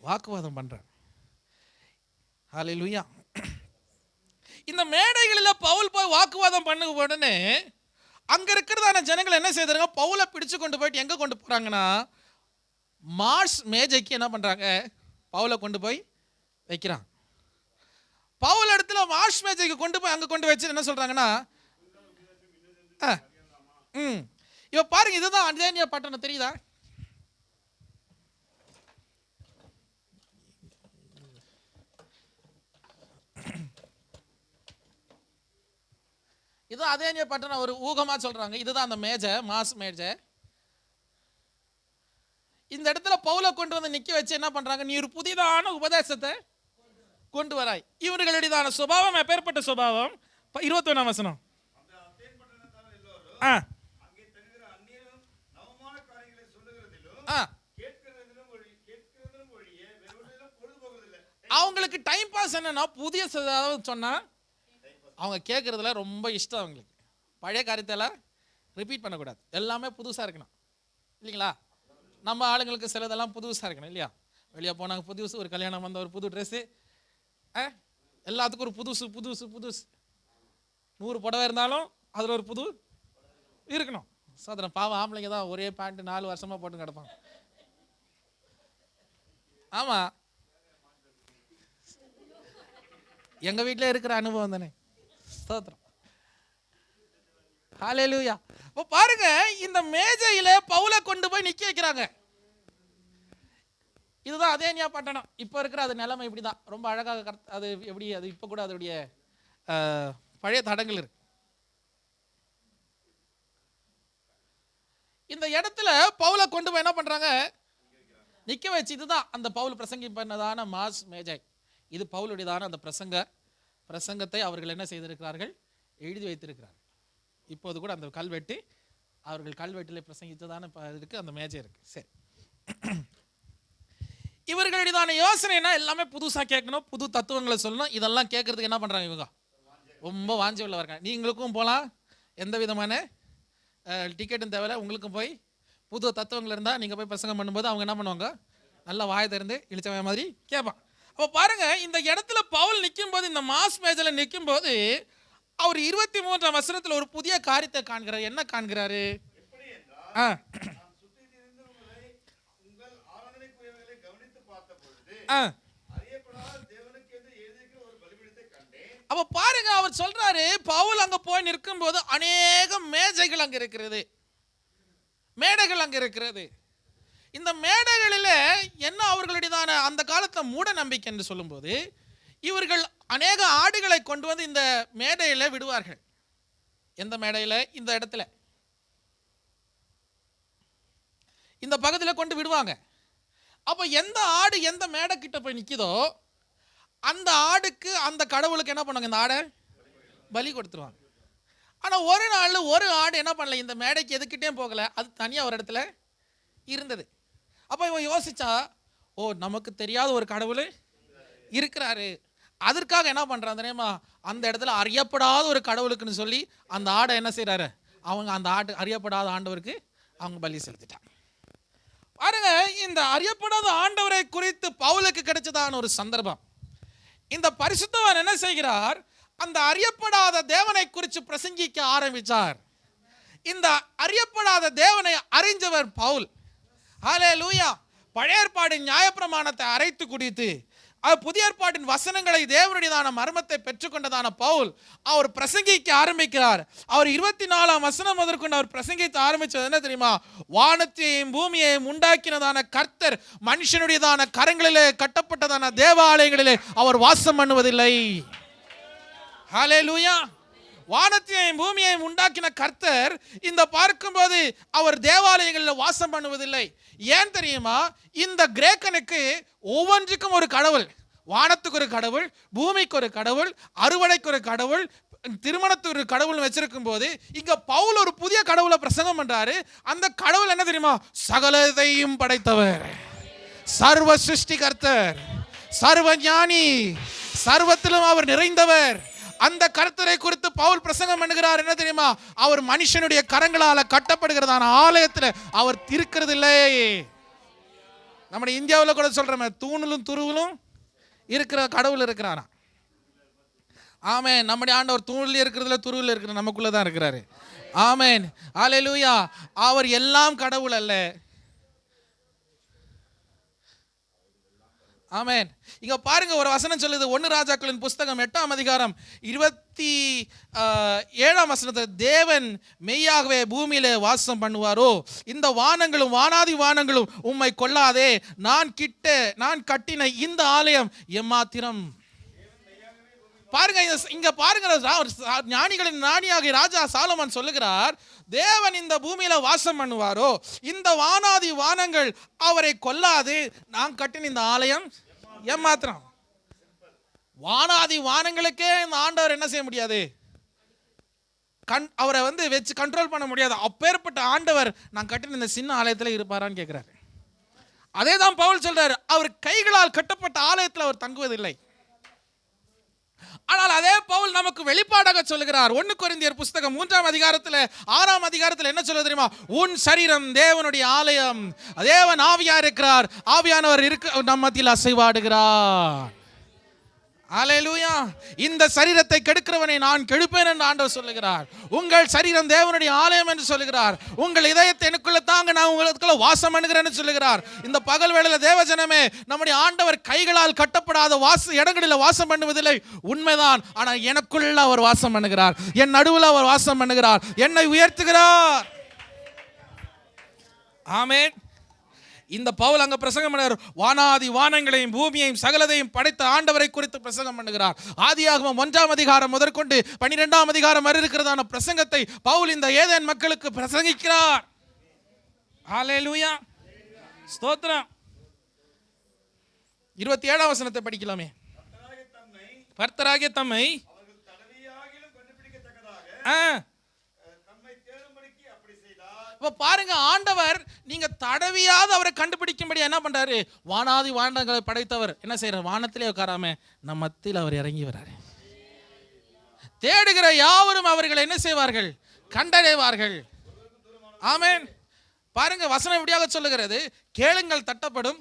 வாக்குவாதம் பண்றார். ஹல்லேலூயா. இந்த மேடைகளில் பவுல் போய் வாக்குவாதம் பண்ண உடனே அங்க இருக்கிறதான ஜனங்கள் என்ன செய்தாங்க, பவுலை பிடிச்சு கொண்டு போயிட்டு எங்க கொண்டு போறாங்கன்னா, மார்ஸ் மேஜைக்கு என்ன பண்றாங்க, பவுலை கொண்டு போய் வைக்கிறான். பவுல் இடத்துல மார்ஸ் மேஜைக்கு கொண்டு போய் அங்க கொண்டு வச்சு என்ன சொல்றாங்கன்னா, இவ பாருங்க, இதுதான் அந்தேனியா பட்டணம், தெரியுதா? இதுதான் அதேனியா பட்டணம். ஒரு ஊகமா சொல்றாங்க, இதுதான் அந்த மேஜை, மாஸ் மேஜை. இந்த இடத்துல பவுலை கொண்டு வந்து நிக்க வச்சு என்ன பண்றாங்க, நீ ஒரு புதிதான உபதேசத்தை கொண்டு வராய். இவர்களுடையதான சுபாவம் எப்பேற்பட்ட சுபாவம், 21ஆம் வசனம். அவங்களுக்கு டைம் பாஸ் என்னன்னா, புதிய சொன்னா அவங்க கேட்கறதுல ரொம்ப இஷ்டம் அவங்களுக்கு. பழைய காரியத்தெல்லாம் ரிப்பீட் பண்ணக்கூடாது, எல்லாமே புதுசாக இருக்கணும் இல்லைங்களா. நம்ம ஆளுங்களுக்கு சிலதெல்லாம் புதுசாக இருக்கணும் இல்லையா. வெளியே போனாங்க புதுசு, ஒரு கல்யாணம் வந்த ஒரு புது ட்ரெஸ்ஸு, எல்லாத்துக்கும் ஒரு புதுசு புதுசு புதுசு. 100 புடவை இருந்தாலும் அதில் ஒரு புது இருக்கணும். சோதனை பாவம் ஆம்பளைங்க தான் ஒரே பேண்ட் 4 வருஷமா போட்டு கிடப்பாங்க. ஆமா, எங்க வீட்டில் இருக்கிற அனுபவம் தானே. ஸ்தோத்திரம், ஹல்லேலூயா. இப்போ பாருங்க, இந்த மேஜையில பவுலை கொண்டு போய் நிக்க வைக்கிறாங்க. இதுதான் அதேனியா பட்டணம். இப்போ இருக்கிற அது நிலைமை இப்படிதான், ரொம்ப அழகாக அது எப்படி, அது இப்போ கூட அதோடைய பழைய தடங்கள் இருக்கு. இந்த இடத்துல பவுலை கொண்டு போய் என்ன பண்றாங்க, நிக்க வச்சு. இதுதான் அந்த பவுல் பிரசங்கி பண்ணதான மாஸ் மேஜை. இது பவுலுடையதான அந்த பிரசங்கத்தை அவர்கள் என்ன செய்திருக்கிறார்கள், எழுதி வைத்திருக்கிறார்கள். இப்போது கூட அந்த கல்வெட்டு, அவர்கள் கல்வெட்டில் பிரசங்கித்ததான இருக்கு, அந்த மேஜை இருக்கு. சரி, இவர்களுடையதான யோசனைனா எல்லாமே புதுசாக கேட்கணும், புது தத்துவங்களை சொல்லணும். இதெல்லாம் கேட்கறதுக்கு என்ன பண்றாங்க, இவங்க ரொம்ப வாஞ்சி உள்ள இருக்காங்க. நீங்களுக்கும் போகலாம், எந்த விதமான டிக்கெட்டும் தேவையில்லை. உங்களுக்கும் போய் புது தத்துவங்கள் இருந்தால் நீங்கள் போய் பிரசங்கம் பண்ணும்போது அவங்க என்ன பண்ணுவாங்க, நல்லா வாயை திறந்து இழிச்சவன் மாதிரி கேட்பான். அப்போ பாருங்க, இந்த இடத்துல பவுல் நிற்கும் போது, இந்த மாஸ் மேஜையில் நிற்கும் போது, அவர் 23ஆம் வசனத்தில் ஒரு புதிய காரியத்தை காண்கிறார். என்ன காண்கிறாரு, அப்ப பாருங்க, அவர் சொல்றாரு, பவுல் அங்க போய் நிற்கும் போது அநேக மேஜைகள் அங்க இருக்கிறது, மேடைகள் அங்க இருக்கிறது. இந்த மேடைகளில் என்ன அவர்களுடையதான அந்த காலத்துல மூட நம்பிக்கை என்று சொல்லும்போது, இவர்கள் அநேக ஆடுகளை கொண்டு வந்து இந்த மேடையில விடுவார்கள். எந்த மேடையில? இந்த இடத்துல, இந்த பகுதியில் கொண்டு விடுவாங்க. அப்ப எந்த ஆடு எந்த மேடை கிட்ட போய் நிக்குதோ அந்த ஆடுக்கு அந்த கடவுளுக்கு என்ன பண்ணுவாங்க? இந்த ஆடை பலி கொடுத்துருவாங்க. ஆனா ஒரு நாள் ஒரு ஆடு என்ன பண்ணல, இந்த மேடைக்கு எதுக்கிட்டே போகல, அது தனியா ஒரு இடத்துல இருந்தது. அப்ப இவன் யோசிச்சா, ஓ, நமக்கு தெரியாத ஒரு கடவுள் இருக்கிறாரு. அதற்காக என்ன பண்றான் தெரியுமா? அந்த இடத்துல அறியப்படாத ஒரு கடவுளுக்குன்னு சொல்லி அந்த ஆடை என்ன செய்யறாரு, அவங்க அந்த ஆடு அறியப்படாத ஆண்டவருக்கு அவங்க பலி செலுத்திட்டாங்க. பாருங்க, இந்த அறியப்படாத ஆண்டவரை குறித்து பவுலுக்கு கிடைச்சதான ஒரு சந்தர்ப்பம். இந்த பரிசுத்தவான் என்ன செய்கிறார்? அந்த அறியப்படாத தேவனை குறித்து பிரசங்கிக்க ஆரம்பித்தார். இந்த அறியப்படாத தேவனை அறிஞ்சவர் பவுல். ஹல்லேலூயா. பழைய ஏற்பாட்டின் நியாயப்பிரமாணத்தை அரைத்து குடித்து புதிய ஏற்பாட்டின் வசனங்களை தேவனுடையதான மர்மத்தை பெற்றுக்கொண்டதான பவுல் அவர் பிரசங்கிக்க ஆரம்பிக்கிறார். அவர் 24ஆம் வசனம் முதற்கொண்டு அவர் பிரசங்கிக்க ஆரம்பிச்சது என்ன தெரியுமா? வானத்தையும் பூமியையும் உண்டாக்கினதான கர்த்தர் மனுஷனுடையதான கரங்களிலே கட்டப்பட்டதான தேவாலயங்களிலே அவர் வாசம் பண்ணுவதில்லை. ஹல்லேலூயா. வானத்தையும் பூமியையும் உண்டாக்கின கர்த்தர் இந்த பார்க்கும்போது அவர் தேவாலயங்களில் வாசம் பண்ணுவதில்லை. ஏன் தெரியுமா? இந்த கிரேக்கனுக்கு ஒவ்வொன்றுக்கும் ஒரு கடவுள். வானத்துக்கு ஒரு கடவுள், பூமிக்கு ஒரு கடவுள், அறுவடைக்கு ஒரு கடவுள், திருமணத்துக்கு ஒரு கடவுள் வச்சிருக்கும் போது இங்க பவுல் ஒரு புதிய கடவுளை பிரசங்கம் பண்றாரு. அந்த கடவுள் என்ன தெரியுமா? சகலத்தையும் படைத்தவர், சர்வ சிருஷ்டிகர்த்தர், சர்வ ஞானி, சர்வத்திலும் அவர் நிறைந்தவர். அந்த கர்த்தரை குறித்து பவுல் பிரசங்கம் பண்ணுகிறார். என்ன தெரியுமா? அவர் மனுஷனுடைய கரங்களால கட்டப்படுகிறதான ஆலயத்தில் அவர் இருக்கிறது இல்லை. நம்ம இந்தியாவில் கூட சொல்றோமே, தூணிலும் துருவிலும் இருக்கிற கடவுள் இருக்கிறாரா? ஆமென். நம்முடைய ஆண்டவர் தூணில் இருக்கிறதுல துருவில் இருக்கிற நமக்குள்ளதான் இருக்கிறாரு. ஆமென். ஹல்லேலூயா. அவர் எல்லாம் கடவுள் அல்ல. ஆமென். இங்க பாருங்க, ஒரு வசனம் சொல்லுது, 1 ராஜாக்களின் புஸ்தகம் 8ஆம் அதிகாரம் 27ஆம் வசனத்தில், தேவன் மெய்யாகவே பூமியிலே வாசம் பண்ணுவாரோ? இந்த வானங்களும் வானாதி வானங்களும் உம்மை கொள்ளாதே. நான் கட்டின இந்த ஆலயம் எம்மாத்திரம். பாருங்க, இங்க பாருங்க, ஞானிகளின் ஞானியாக ராஜா சாலமன் சொல்லுகிறார், தேவன் இந்த பூமியில வாசம் பண்ணுவாரோ? இந்த வானாதி வானங்கள் அவரை கொல்லாது. நான் கட்டின இந்த ஆலயம் ஏமாத்திரம். வானாதி வானங்களுக்கே இந்த ஆண்டவர் என்ன செய்ய முடியாது? அவரை வச்சு கண்ட்ரோல் பண்ண முடியாது. அப்பேற்பட்ட ஆண்டவர் நான் கட்டின இந்த சின்ன ஆலயத்தில் இருப்பாரான்னு கேட்கிறாரு. அதே தான் பவுல் சொல்றாரு, அவர் கைகளால் கட்டப்பட்ட ஆலயத்தில் அவர் தங்குவதில்லை. ஆனால் அதே பவுல் நமக்கு வெளிப்பாடாக சொல்லுகிறார். 1 கொரிந்தியர் புஸ்தகம் 3ஆம் அதிகாரத்தில் 6ஆம் அதிகாரத்தில் என்ன சொல்லுது தெரியுமா? உன் சரீரம் தேவனுடைய ஆலயம், தேவன் ஆவியா இருக்கிறார், ஆவியானவர் நம் மத்தியில் அசைவாடுகிறார். ஹல்லேலூயா. இந்த சரீரத்தை கெடுக்கிறவனை நான் கெடுப்பேன் என்று ஆண்டவர் சொல்லுகிறார். உங்கள் சரீரம் தேவனுடைய ஆலயம் என்று சொல்லுகிறார். உங்கள் இதயத்தை எனக்குள்ள தாங்க, நான் உங்களுக்குள்ள வாசம் பண்ணுகிறேன்னு சொல்லுகிறார். இந்த பகல் வேளையில தேவஜனமே, நம்முடைய ஆண்டவர் கைகளால் கட்டப்படாத இடங்களில் வாசம் பண்ணுவதில்லை, உண்மைதான். ஆனால் எனக்குள்ள அவர் வாசம் பண்ணுகிறார், என் நடுவில் அவர் வாசம் பண்ணுகிறார், என்னை உயர்த்துகிறார். ஆமென். இந்த பவுல் அங்க பிரசங்கம் பண்ணுகிறார். வானாதி வானங்களையும் பூமியையும் சகலதையும் படைத்த ஆண்டவரை குறித்து பிரசங்கம் பண்ணுகிறார். ஆதியாகமம் 1ஆம் அதிகாரம் முதற்கொண்டு 12ஆம் அதிகாரம் வரை இருக்கிறதான பிரசங்கத்தை பவுல் இந்த ஏதேன் மக்களுக்கு பிரசங்கிக்கிறார். ஹல்லேலூயா. ஸ்தோத்திரம். 27ஆம் வசனத்தை படிக்கலாமே. கர்த்தராகிய தம்மை பாருங்க, ஆண்டவர் நீங்க தடவியாவது அவரை கண்டுபிடிக்கும்படி என்ன பண்றாரு? வானாதி வானங்களை படைத்தவர் என்ன செய்யறார்? வானத்திலே உட்காராம நம் மத்தியில் அவர் இறங்கி வர்றாரு. தேடுகிற யாவரும் அவர்களை என்ன செய்வார்கள்? கண்டடைவார்கள். ஆமென். பாருங்க, வசனம் இப்படியாக சொல்லுகிறது, கேளுங்கள் தட்டப்படும்,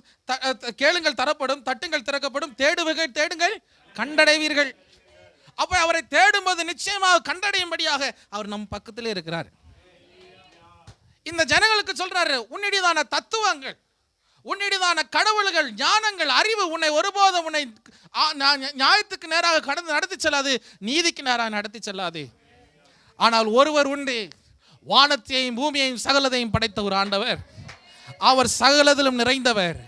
கேளுங்கள் தரப்படும், தட்டுங்கள் திறக்கப்படும், தேடுங்கள் கண்டடைவீர்கள். அப்ப அவரை தேடும்போது நிச்சயமாக கண்டடையும்படியாக அவர் நம் பக்கத்திலே இருக்கிறார். இந்த ஜனங்களுக்கு சொல்றாரு, உன்னிடையதான தத்துவங்கள், உன்னிடதான கடவுள்கள், ஞானங்கள், அறிவு உன்னை ஒருபோதும் உன்னை நியாயத்துக்கு நேராக கடந்து நடத்தி செல்லாது, நீதிக்கு நேராக நடத்தி செல்லாது. ஆனால் ஒருவர் உண்டு, வானத்தையும் பூமியையும் சகலதையும் படைத்த ஒரு ஆண்டவர். அவர் சகலதிலும் நிறைந்தவர்,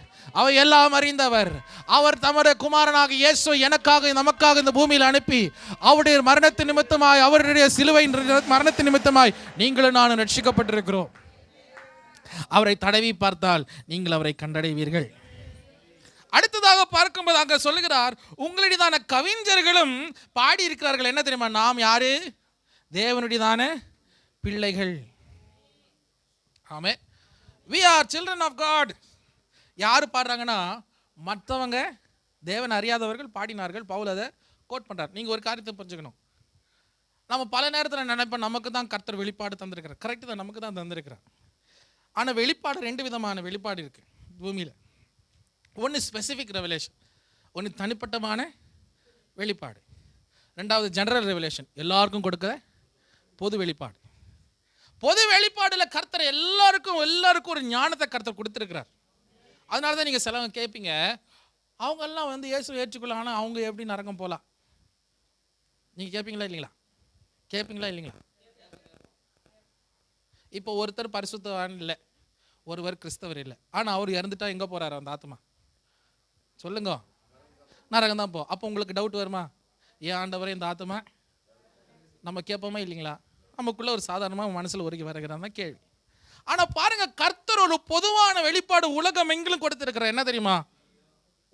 அவர் எல்லாம் அறிந்தவர். அவர் தம்முடைய குமாரனாக இயேசு எனக்காக நமக்காக இந்த பூமியில் அனுப்பி அவருடைய மரணத்தின் நிமித்தமாய், அவருடைய சிலுவை மரணத்தின் நிமித்தமாய் நீங்களும் நானும் ரட்சிக்கப்பட்டிருக்கிறோம். அவரை தடவி பார்த்தால் நீங்கள் அவரை கண்டடைவீர்கள். அடுத்ததாக பார்க்கும்போது அங்க சொல்லுகிறார், உங்களுடையதான கவிஞர்களும் பாடி இருக்கிறார்கள். என்ன தெரியுமா? நாம் யாரு? தேவனுடையதான பிள்ளைகள். ஆமே, we are children of God. யாரு பாடுறாங்கன்னா, மற்றவங்க தேவன் அறியாதவர்கள் பாடினார்கள். பவுல் அதை கோட் பண்றார். நீங்க ஒரு காரியத்தை புரிஞ்சுக்கணும். நம்ம பல நேரத்தில் நினைப்போம் நமக்கு தான் கர்த்தர் வெளிப்பாடு தந்திருக்கிறார். கரெக்டு தான், நமக்கு தான் தந்திருக்கிறார். ஆனால் வெளிப்பாடு ரெண்டு விதமான வெளிப்பாடு இருக்கு பூமியில். ஒன்று ஸ்பெசிஃபிக் ரெவலேஷன், ஒன்று தனிப்பட்டமான வெளிப்பாடு. ரெண்டாவது ஜெனரல் ரெவலேஷன், எல்லாருக்கும் கொடுக்குற பொது வெளிப்பாடு. பொது வெளிப்பாடில் கர்த்தர் எல்லாருக்கும் ஒரு ஞானத்தை கர்த்தர் கொடுத்துருக்கிறார். அதனால தான் நீங்கள் சிலவங்க கேட்பீங்க, அவங்கெல்லாம் வந்து இயேசு ஏற்றுக்கொள்ள, ஆனால் அவங்க எப்படி நரகம் போகலாம்? நீங்கள் கேட்பீங்களா இல்லைங்களா? கேட்பீங்களா இல்லைங்களா? இப்போ ஒருத்தர் பரிசுத்தவான் இல்லை, ஒருவர் கிறிஸ்தவர் இல்லை, ஆனால் அவர் இறந்துட்டா எங்கே போகிறாரு அந்த ஆத்மா? சொல்லுங்க, நரகம் தான் போ. அப்போ உங்களுக்கு டவுட் வருமா? ஏன் ஆண்டவரே இந்த ஆத்மா? நம்ம கேட்போமா இல்லைங்களா? நமக்குள்ள ஒரு சாதாரணமாக மனசில் ஒருக்கி வருகிறான் தான் கேள்வி. ஆனால் பாருங்க, கர்த்தர் ஒரு பொதுவான வெளிப்பாடு உலகம் எங்கிலும் கொடுத்திருக்கிறார். என்ன தெரியுமா?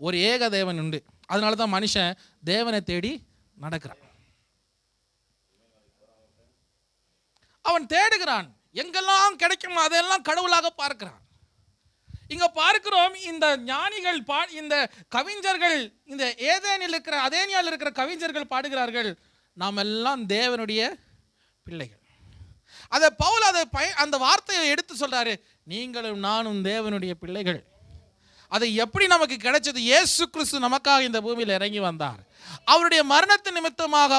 ஒரு ஏக தேவன் உண்டு. அதனால தான் மனுஷன் தேவனை தேடி நடக்கிறான். அவன் தேடுகிறான், எங்கெல்லாம் கிடைக்குமோ அதெல்லாம் கடவுளாக பார்க்கிறான். இங்க பார்க்கிறோம், இந்த ஞானிகள் இந்த கவிஞர்கள், இந்த அதேனியாவில் இருக்கிற கவிஞர்கள் பாடுகிறார்கள், நாம் எல்லாம் தேவனுடைய பிள்ளைகள். அதை பவுல் அந்த வார்த்தையை எடுத்து சொல்றாரு, நீங்களும் நானும் தேவனுடைய பிள்ளைகள். அது எப்படி நமக்கு கிடைச்சது? இயேசு கிறிஸ்து நமக்காக இந்த பூமியில் இறங்கி வந்தார். அவருடைய மரணத்தின் நிமித்தமாக,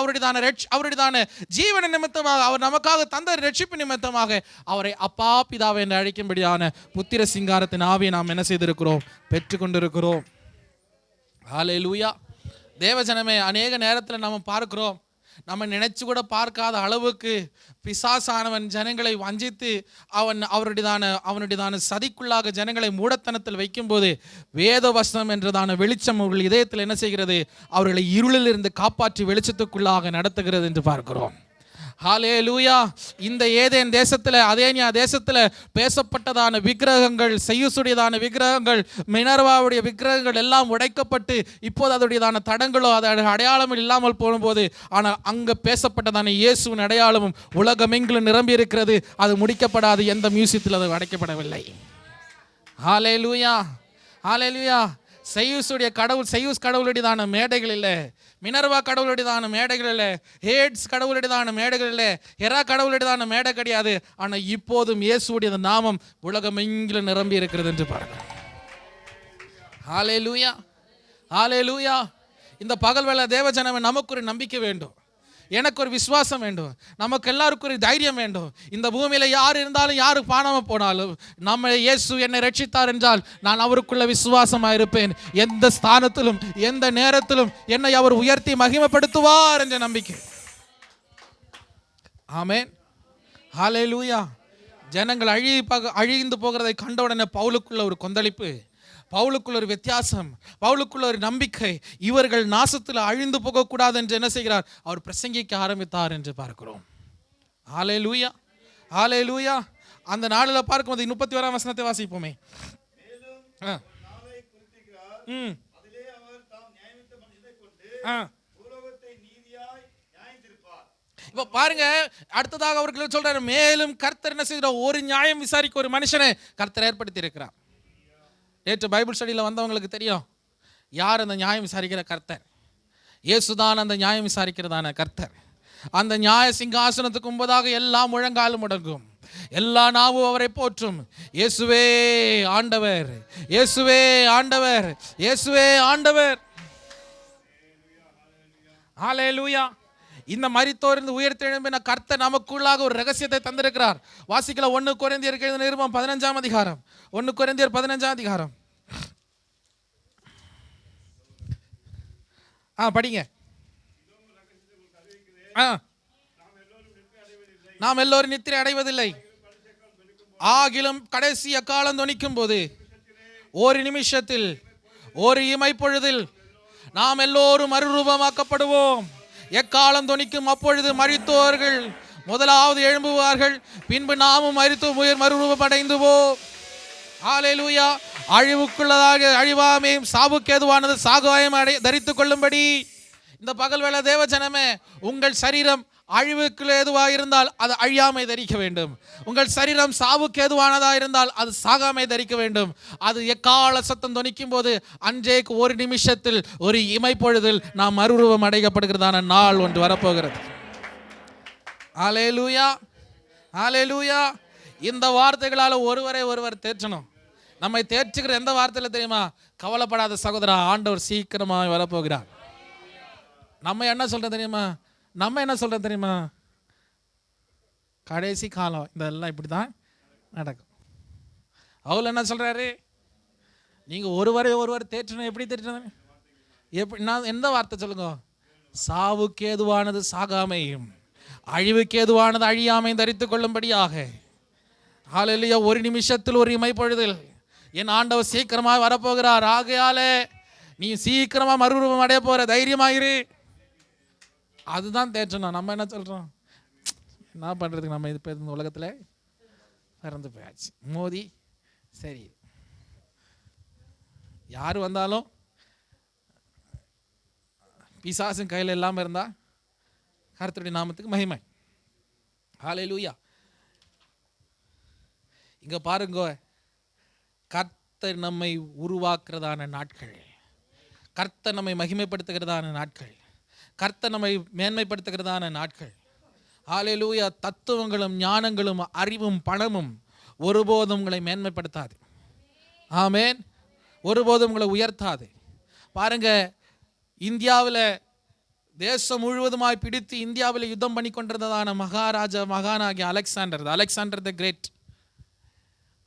அவருடையதான ஜீவன நிமித்தமாக, அவர் நமக்காக தந்த ரட்சிப்பு நிமித்தமாக அவரை அப்பா பிதாவை என்று அழைக்கும்படியான புத்திர சிங்காரத்தின் ஆவியை நாம் என்ன செய்திருக்கிறோம்? பெற்றுக்கொண்டிருக்கிறோம். ஹல்லேலூயா. தேவஜனமே, அநேக நேரத்தில் நம்ம பார்க்கிறோம், நம்ம நினைச்சு கூட பார்க்காத அளவுக்கு பிசாசானவன் ஜனங்களை வஞ்சித்து அவனுடையதான சதிக்குள்ளாக ஜனங்களை மூடத்தனத்தில் வைக்கும்போது வேத வசனம் என்றதான வெளிச்சம் அவர்கள் இதயத்தில் என்ன செய்கிறது? அவர்களை இருளில் இருந்து காப்பாற்றி வெளிச்சத்துக்குள்ளாக நடத்துகிறது என்று பார்க்கிறோம். ஹல்லேலூயா. இந்த ஏதேன் தேசத்தில், அதேனியா தேசத்தில் பேசப்பட்டதான விக்கிரகங்கள், செய்யுசுடையதான விக்கிரகங்கள், மினர்வாவுடைய விக்கிரகங்கள் எல்லாம் உடைக்கப்பட்டு இப்போது அதோடையதான தடங்களோ அதோட அடையாளமும் இல்லாமல் போகும்போது, ஆனால் அங்கே பேசப்பட்டதான இயேசுவின் அடையாளமும் உலகமெங்கிலும் நிரம்பி இருக்கிறது. அது முடிக்கப்படாது, எந்த மியூசியத்தில் அது அடைக்கப்படவில்லை. ஹல்லேலூயா, ஹல்லேலூயா. செய்யூஸ் கடவுளுடையதான மேடைகள் இல்லை, மினர்வா கடவுளுடையதான மேடைகள் இல்லை, ஹேட்ஸ் கடவுளுடையதான மேடைகள் இல்லை, ஹெரா கடவுளுடையதான மேடை கிடையாது. ஆனால் இப்போதும் இயேசுடைய நாமம் உலகமெங்கிலும் நிரம்பி இருக்கிறது என்று பாருங்கள். ஹல்லேலூயா, ஹல்லேலூயா. இந்த பகல் வேளை தேவஜனமே, நமக்கு ஒரு நம்பிக்கை வேண்டும், எனக்கு ஒரு விசுவாசம் வேண்டும், நமக்கு எல்லாருக்கும் ஒரு தைரியம் வேண்டும். இந்த பூமியில் யார் இருந்தாலும், யாரு காணாமல் போனாலும், நம்ம இயேசு என்னை ரட்சித்தார் என்றால் நான் அவருக்குள்ள விசுவாசமாக இருப்பேன். எந்த ஸ்தானத்திலும் எந்த நேரத்திலும் என்னை அவர் உயர்த்தி மகிமைப்படுத்துவார் என்ற நம்பிக்கை. ஆமென், ஹல்லேலூயா. ஜனங்கள் அழிந்து போகிறதை கண்ட உடனே பவுலுக்குள்ள ஒரு கொந்தளிப்பு, பவுலுக்குள்ள ஒரு வித்தியாசம், பவுலுக்குள்ள ஒரு நம்பிக்கை. இவர்கள் நாசத்தில் அழிந்து போகக்கூடாது என்று என்ன செய்கிறார்? அவர் பிரசங்கிக்க ஆரம்பித்தார் என்று பார்க்கிறோம். ஹல்லேலூயா, ஹல்லேலூயா. அந்த நாளில் பார்க்கும்போது 31ஆம் வசனத்தை வாசிப்போமே. இப்ப பாருங்க, அடுத்ததாக அவர்கள் சொல்றாரு, மேலும் கர்த்தர் என்ன செய்கிறார்? ஒரு நியாயம் விசாரிக்க ஒரு மனுஷனை கர்த்தர் ஏற்படுத்தி இருக்கிறார். நேற்று பைபிள் ஸ்டடியில் வந்தவங்களுக்கு தெரியும் யார் அந்த நியாயம் விசாரிக்கிற கர்த்தர். இயேசுதான் அந்த நியாயம் விசாரிக்கிறதான கர்த்தர். அந்த நியாய சிங்காசனத்துக்கு முன்பதாக எல்லா முழங்காலும் முடங்கும், எல்லா நாவும் அவரை போற்றும். இயேசுவே ஆண்டவர், இயேசுவே ஆண்டவர், இயேசுவே ஆண்டவர். ஹல்லேலூயா. இந்த மரித்தோரிலிருந்து உயிர்த்தெழும்பின கர்த்தர் நமக்குள்ளாக ஒரு ரகசியத்தை தந்திருக்கிறார். வாசிக்கல 1 கொரிந்தியர் எழுதின நிருபம் 15ஆம் அதிகாரம், 1 கொரிந்தியர் 15ஆம் அதிகாரம். படிங்க. நாம் எல்லோரும் நித்திரை அடைவதில்லை, ஆகிலும் கடைசி அக்காலம் தொனிக்கும் போது ஒரு நிமிஷத்தில் ஒரு இமைப்பொழுதில் நாம் எல்லோரும் மறுரூபமாக்கப்படுவோம். எக்காலம் தொனிக்கும் அப்பொழுது மரித்தோர்கள் முதலாவது எழும்புவார்கள், பின்பு நாமும் மரித்து மறுரூபம் அடைந்துவோம். ஹல்லேலூயா. அழிவுக்குள்ளதாக அழிவாமையும் சாவுக்கு ஏதுவானது சாகாயம் தரித்துக் கொள்ளும்படி. இந்த பகல் வேளை தேவ ஜனமே, உங்கள் சரீரம் அழிவுக்கு ஏதுவாக இருந்தால் அது அழியாமை தரிக்க வேண்டும். உங்கள் சரீரம் சாவுக்கு ஏதுவானதா இருந்தால் அது சாகாமை தரிக்க வேண்டும். அது எக்கால சத்தம் தொனிக்கும் போது அன்றைக்கு ஒரு நிமிஷத்தில் ஒரு இமைப்பொழுதில் நாம் மறுரூபம் அடையப்படுகிறதான நாள் ஒன்று வரப்போகிறது. ஹல்லேலூயா, ஹல்லேலூயா. இந்த வார்த்தைகளால் ஒருவர் தேற்றணும். நம்மை தேற்றுகிற எந்த வார்த்தையில தெரியுமா? கவலைப்படாத சகோதரா, ஆண்டவர் சீக்கிரமாக வரப்போகிறார். நம்ம என்ன சொல்றோம் தெரியுமா? கடைசி காலம் இதெல்லாம் இப்படி தான் நடக்கும். அவள் என்ன சொல்றாரு? நீங்க ஒருவர் தேற்றணும். எப்படி தேற்றணும்? எப்படி? நான் எந்த வார்த்தை சொல்லுங்க? சாவுக்கு ஏதுவானது சாகாமையும் அழிவுக்கு ஏதுவானது அழியாமையும் தரித்துக் கொள்ளும்படியாக. ஹல்லேலூயா. ஒரு நிமிஷத்தில் ஒரு இமைப்பொழுதில் என் ஆண்டவர் சீக்கிரமாக வரப்போகிறார். ஆகையாலே நீ சீக்கிரமா மறுரூபம் அடைய போற, தைரியமாயிரு. அதுதான் தேற்றணும். நம்ம என்ன சொல்றோம்? என்ன பண்றதுக்கு, நம்ம இது இந்த உலகத்துல பிறந்து போயாச்சு, மோதி சரி. யாரு வந்தாலும் பிசாசின் கையில் இல்லாமல் இருந்தா கர்த்தருடைய நாமத்துக்கு மகிமை. ஹல்லேலூயா. இங்க பாருங்க, கர்த்தர் நம்மை உருவாக்குறதான நாட்கள், கர்த்தர் நம்மை மகிமைப்படுத்துகிறதான நாட்கள், கர்த்தர் நம்மை மேன்மைப்படுத்துகிறதான நாட்கள். ஹல்லேலூயா. தத்துவங்களும் ஞானங்களும் அறிவும் பணமும் ஒருபோதும் உங்களை மேன்மைப்படுத்தாது. ஆமென். ஒருபோதும் உங்களை உயர்த்தாது. பாருங்க, இந்தியாவில் தேசம் முழுவதுமாய் பிடித்து இந்தியாவில் யுத்தம் பண்ணி கொண்டிருந்ததான மகானாகிய அலெக்சாண்டர் த கிரேட்,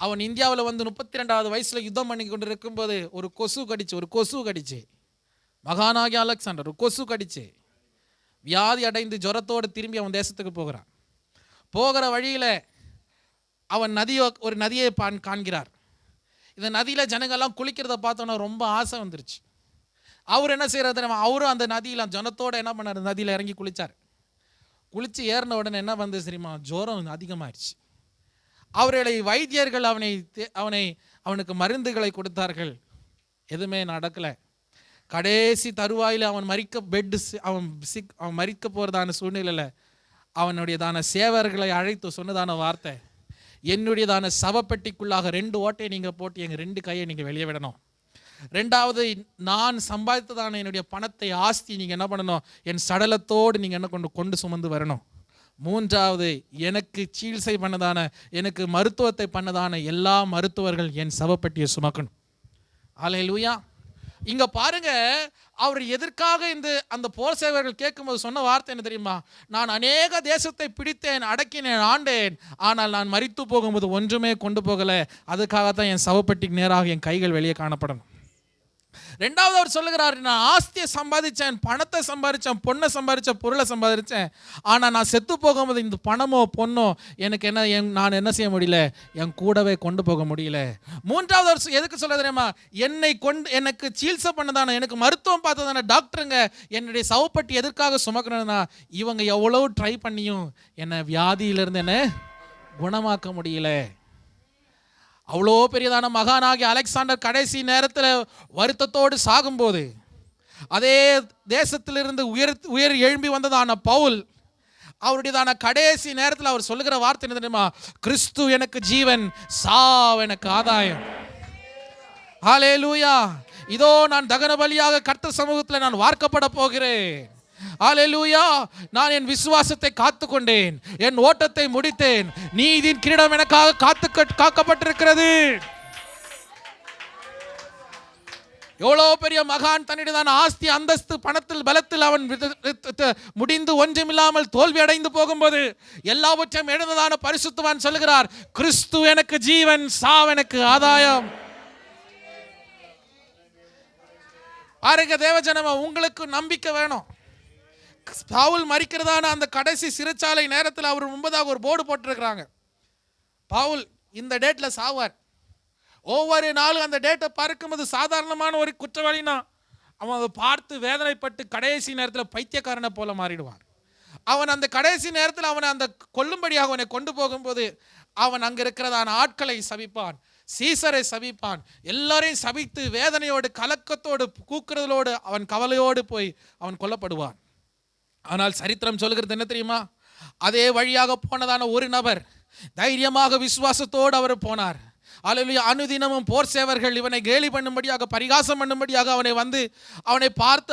அவன் இந்தியாவில் வந்து 32வது வயசுல யுத்தம் பண்ணி கொண்டு இருக்கும்போது ஒரு கொசு கடிச்சு மகானாகிய அலெக்சாண்டர் ஒரு கொசு கடிச்சு வியாதி அடைந்து ஜுரத்தோடு திரும்பி அவன் தேசத்துக்கு போகிற வழியில அவன் ஒரு நதியை காண்கிறார். இந்த நதியில ஜனங்கள்லாம் குளிக்கிறத பார்த்தோன்னா ரொம்ப ஆசை வந்துருச்சு. அவர் என்ன செய்யறாரு தெரியுமா? அவரும் அந்த நதியில ஜனத்தோட என்ன பண்ணாரு? நதியில இறங்கி குளிச்சு ஏறின உடனே என்ன வந்து தெரியுமா? ஜுரம் அதிகமாயிடுச்சு. அவர்களை வைத்தியர்கள் அவனுக்கு மருந்துகளை கொடுத்தார்கள், எதுவுமே நடக்கல. கடைசி தருவாயில் அவன் மரிக்க போறதான சூழ்நிலையில அவனுடையதான சேவர்களை அழைத்து சொன்னதான வார்த்தை, என்னுடையதான சவப்பெட்டிக்குள்ளாக 2 ஓட்டையை நீங்க போட்டு எங்க 2 கையை நீங்க வெளியே விடணும். 2வது, நான் சம்பாதித்ததான என்னுடைய பணத்தை ஆஸ்தி நீங்க என்ன பண்ணணும்? என் சடலத்தோடு நீங்க என்ன கொண்டு சுமந்து வரணும். 3வது, எனக்கு சிகிச்சை பண்ணதான, எனக்கு மருத்துவத்தை பண்ணதான எல்லா மருத்துவர்கள் என் சவப்பெட்டியை சுமக்கணும். ஹல்லேலூயா. இங்க பாருங்க, அவர் எதற்காக அந்த போர் சேவர்கள் கேட்கும்போது சொன்ன வார்த்தை என்ன தெரியுமா? நான் அநேக தேசத்தை பிடித்தேன், அடக்கினேன், ஆண்டேன், ஆனால் நான் மரித்து போகும்போது ஒன்றுமே கொண்டு போகல. அதுக்காகத்தான் என் சவப்பெட்டிக்கு நேராக என் கைகள் வெளியே காணப்படணும். 2வது அவர் சொல்லுகிறார், நான் ஆஸ்தியை சம்பாதிச்சேன், பணத்தை சம்பாதிச்சேன், பொண்ணை சம்பாதிச்சேன், பொருளை சம்பாதிச்சேன், ஆனால் நான் செத்து போகும்போது இந்த பணமோ பொண்ணோ எனக்கு நான் என்ன செய்ய முடியல? என் கூடவே கொண்டு போக முடியல. 3வது அவர் எதுக்கு சொல்ல தெரியுமா? எனக்கு சிகிச்சை பண்ணதான, எனக்கு மருத்துவம் பார்த்ததான டாக்டருங்க என்னுடைய சவப்பட்டி எதற்காக சுமக்கணும்னா, இவங்க எவ்வளவு ட்ரை பண்ணியும் என்னை வியாதியிலிருந்து என்ன குணமாக்க முடியல. அவ்வளோ பெரியதான மகானாகிய அலெக்சாண்டர் கடைசி நேரத்தில் வருத்தத்தோடு சாகும்போது, அதே தேசத்திலிருந்து உயர் எழும்பி வந்ததான பவுல் அவருடையதான கடைசி நேரத்தில் அவர் சொல்லுகிற வார்த்தை என்ன தெரியுமா? கிறிஸ்து எனக்கு ஜீவன், சாவு எனக்கு ஆதாயம். ஹல்லேலூயா. இதோ நான் தகன பலியாக கர்த்தர் சமூகத்தில் நான் வார்க்கப்பட போகிறேன். ஹல்லேலூயா. நான் என் விசுவாசத்தை காத்துக்கொண்டேன், என் ஓட்டத்தை முடித்தேன், நீதியின் கிரீடம் எனக்காக காக்கப்பட்டிருக்கிறது. எவ்வளோ பெரிய மகான் தன்னுடையதான ஆஸ்தி, அந்தஸ்து, பணத்தில், பலத்தில் அவன் முடிந்து ஒன்றுமில்லாமல் தோல்வி அடைந்து போகும்போது எல்லாவற்றையும் எழுந்ததான பரிசுத்தவான் சொல்லுகிறார், கிறிஸ்து எனக்கு ஜீவன், சாவு எனக்கு ஆதாயம். பாருங்க தேவஜனமா, உங்களுக்கு நம்பிக்கை வேணும். பவுல் மரிக்கிறதான அந்த கடைசி சிறைச்சாலை நேரத்தில் அவர் முன்பதாக ஒரு போர்டு போட்டிருக்கிறாங்க, பவுல் இந்த டேட்ல சாவார். ஒவ்வொரு நாளும் அந்த டேட்டை பார்க்கும்போது சாதாரணமான ஒரு குற்றவாளினா அவன் அதை பார்த்து வேதனைப்பட்டு கடைசி நேரத்தில் பைத்தியக்காரனை போல மாறிடுவான். அவன் அந்த கடைசி நேரத்தில் அவனை அந்த கொல்லும்படியாக அவனை கொண்டு போகும்போது அவன் அங்கே இருக்கிறதான ஆட்களை சபிப்பான், சீசரை சபிப்பான், எல்லாரையும் சபித்து வேதனையோடு கலக்கத்தோடு கூக்குறதோடு அவன் கவலையோடு போய் அவன் கொல்லப்படுவான். ஆனால் சரித்திரம் சொல்கிறது என்ன தெரியுமா? அதே வழியாக போனதான ஒரு நபர் தைரியமாக விசுவாசத்தோடு அவர் போனார். அல்லேலூயா. அனுதினமும் போர் சேவர்கள் இவனை கேலி பண்ணும்படியாக, பரிகாசம் பண்ணும்படியாக அவனை வந்து அவனை பார்த்து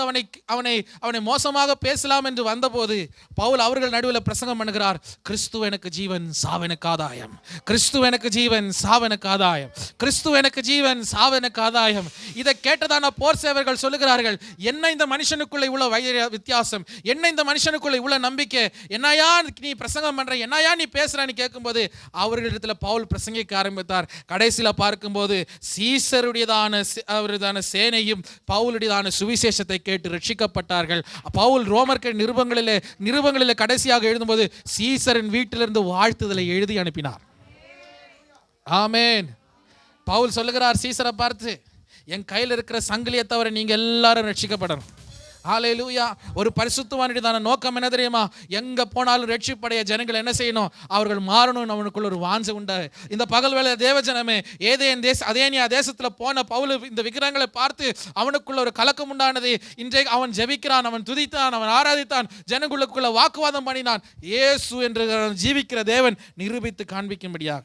அவனை மோசமாக பேசலாம் என்று வந்தபோது பவுல் அவர்கள் நடுவில் பிரசங்கம் பண்ணுகிறார், கிறிஸ்து எனக்கு ஜீவன் சாவனுக்கு ஆதாயம், கிறிஸ்து எனக்கு ஜீவன் சாவனுக்கு ஆதாயம், கிறிஸ்து எனக்கு ஜீவன் சாவனுக்கு ஆதாயம். இதை கேட்டதான போர் சேவர்கள் சொல்லுகிறார்கள், என்ன இந்த மனுஷனுக்குள்ள இவ்வளவு வித்தியாசம், என்ன இந்த மனுஷனுக்குள்ள இவ்வளவு நம்பிக்கை, என்னையா நீ பிரசங்கம் பண்ற, என்னையா நீ பேசுறான்னு கேட்கும்போது அவர்களிடத்தில் பவுல் பிரசங்கிக்க ஆரம்பித்தார். கடைசியில் பார்க்கும்போது சீசருடையதான சேனையும் பவுலுடையதான சுவிசேஷத்தை கேட்டு ரட்சிக்கப்பட்டார்கள். பவுல் ரோமர்கள் நிருபங்களிலே கடைசியாக எழுதும்போது சீசரின் வீட்டிலிருந்து வாழ்த்துதலை எழுதி அனுப்பினார். ஆமேன். பவுல் சொல்லுகிறார் சீசரை பார்த்து, என் கையில் இருக்கிற சங்கிலியை தவிர நீங்க எல்லாரும் ரட்சிக்கப்படணும். ஹல்லேலூயா. ஒரு பரிசுத்தவானுடையதான நோக்கம் என்ன தெரியுமா? எங்க போனாலும் ரட்சிப்படைய ஜனங்கள் என்ன செய்யணும்? அவர்கள் மாறணும். அவனுக்குள்ள ஒரு வாஞ்சை உண்டு. இந்த பகல் வேளை தேவஜனமே, அதேனியா தேசத்துல போன பவுல் இந்த விக்கிரகங்களை பார்த்து அவனுக்குள்ள ஒரு கலக்கம் உண்டானது. இன்றைக்கு அவன் ஜெபிக்கிறான், அவன் துதித்தான், அவன் ஆராதித்தான், ஜனங்களுக்குள்ள வாக்குவாதம் பண்ணினான். இயேசு என்று ஜீவிக்கிற தேவன் நிரூபித்து காண்பிக்கும்படியாக.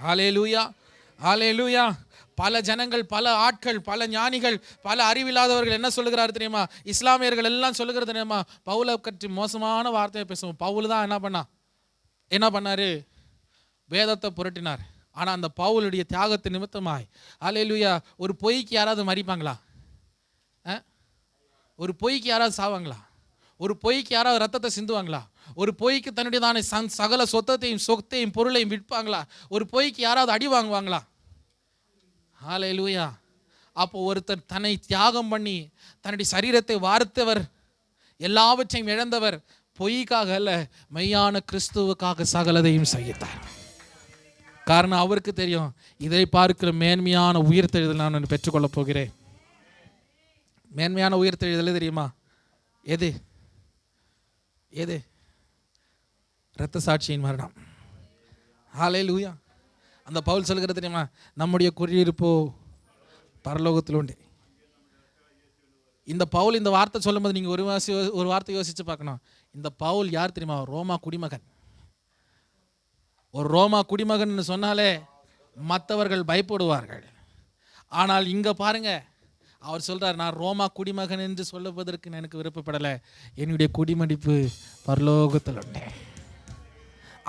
ஹல்லேலூயா, ஹல்லேலூயா. பல ஜனங்கள், பல ஆட்கள், பல ஞானிகள், பல அறிவில்லாதவர்கள் என்ன சொல்லுகிறார் தெரியுமா? இஸ்லாமியர்கள் எல்லாம் சொல்லுகிறது தெரியுமா? பவுலை பற்றி மோசமான வார்த்தையை பேசுவோம். பவுல் தான் என்ன பண்ணாரு? வேதத்தை புரட்டினார். ஆனால் அந்த பவுலுடைய தியாகத்து நிமித்தமாய், ஹல்லேலூயா, ஒரு பொய்க்கு யாராவது மறிப்பாங்களா? ஒரு பொய்க்கு யாராவது சாவாங்களா? ஒரு பொய்க்கு யாராவது ரத்தத்தை சிந்துவாங்களா? ஒரு பொய்க்கு தன்னுடையதான சகல சொத்தையும் பொருளையும் விற்பாங்களா? ஒரு பொய்க்கு யாராவது அடி வாங்குவாங்களா? ஹல்லேலூயா. அப்போ ஒருத்தர் தன்னை தியாகம் பண்ணி தன்னுடைய சரீரத்தை வார்த்தவர், எல்லாவற்றையும் இழந்தவர், பொய்க்காக அல்ல, மெய்யான கிறிஸ்துவுக்காக சகலதையும் செய்தார். காரணம் அவருக்கு தெரியும், இதை பார்க்கிற மேன்மையான உயிர்த்தெழுதல் நான் பெற்றுக்கொள்ளப் போகிறேன். மேன்மையான உயிர்த்தெழுதல் தெரியுமா? எது? இரத்த சாட்சியின் மரணம். ஹல்லேலூயா. அந்த பவுல் சொல்கிறது தெரியுமா? நம்முடைய குடியிருப்போ பரலோகத்தில் உண்டு. இந்த பவுல் இந்த வார்த்தை சொல்லும்போது நீங்கள் ஒரு வார்த்தை யோசிச்சு பார்க்கணும். இந்த பவுல் யார் தெரியுமா? ரோமா குடிமகன். ஒரு ரோமா குடிமகன் சொன்னாலே மற்றவர்கள் பயப்படுவார்கள். ஆனால் இங்கே பாருங்க, அவர் சொல்றார், நான் ரோமா குடிமகன் என்று சொல்லுவதற்கு எனக்கு விருப்பப்படலை, என்னுடைய குடிமடிப்பு பரலோகத்தில் உண்டு.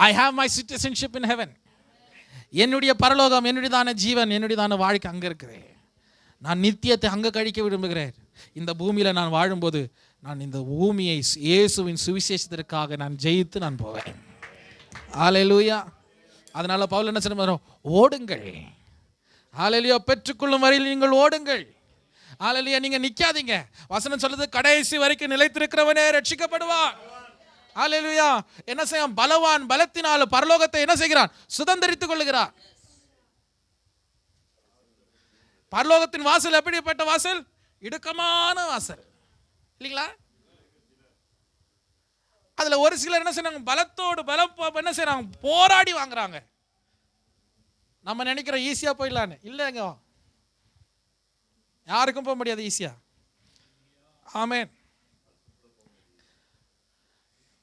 I have my citizenship in heaven. என்னுடைய பரலோகம், என்னுடையதான ஜீவன், என்னுடையதான வாழ்க்கை அங்கே இருக்குது. நான் நித்தியத்தை அங்கே கழிக்க விரும்புகிறேன். இந்த பூமியில் நான் வாழும்போது நான் இந்த பூமியை இயேசுவின் சுவிசேஷத்திற்காக நான் ஜெயித்து நான் போவேன். ஹல்லேலூயா. அதனால பவுல் என்ன சொல்றாரு? ஓடுங்கள். ஹல்லேலூயா. பெற்றுக்கொள்ளும் வரையில் நீங்கள் ஓடுங்கள். ஹல்லேலூயா. நீங்க நிக்காதீங்க. வசனம் சொல்லுது, கடைசி வரைக்கும் நிலைத்திருக்கிறவனே ரட்சிக்கப்படுவான். ஹல்லேலூயா. என்ன செய்யும்? பலவான் பலத்தினால் பரலோகத்தை என்ன செய்கிறான்? சுதந்தரித்துக் கொள்ளுகிறான். பரலோகத்தின் வாசல் எப்படிப்பட்ட வாசல்? இடுக்கமான வாசல் இல்லைங்களா? அதுல ஒரு சிலர் என்ன செய்றாங்க? பலத்தோடு என்ன செய்றாங்க? போராடி வாங்குறாங்க. நம்ம நினைக்கிறோம் ஈஸியா போயிடலான்னு. இல்லைங்க, யாருக்கும் போக முடியாது ஈஸியா. ஆமென்.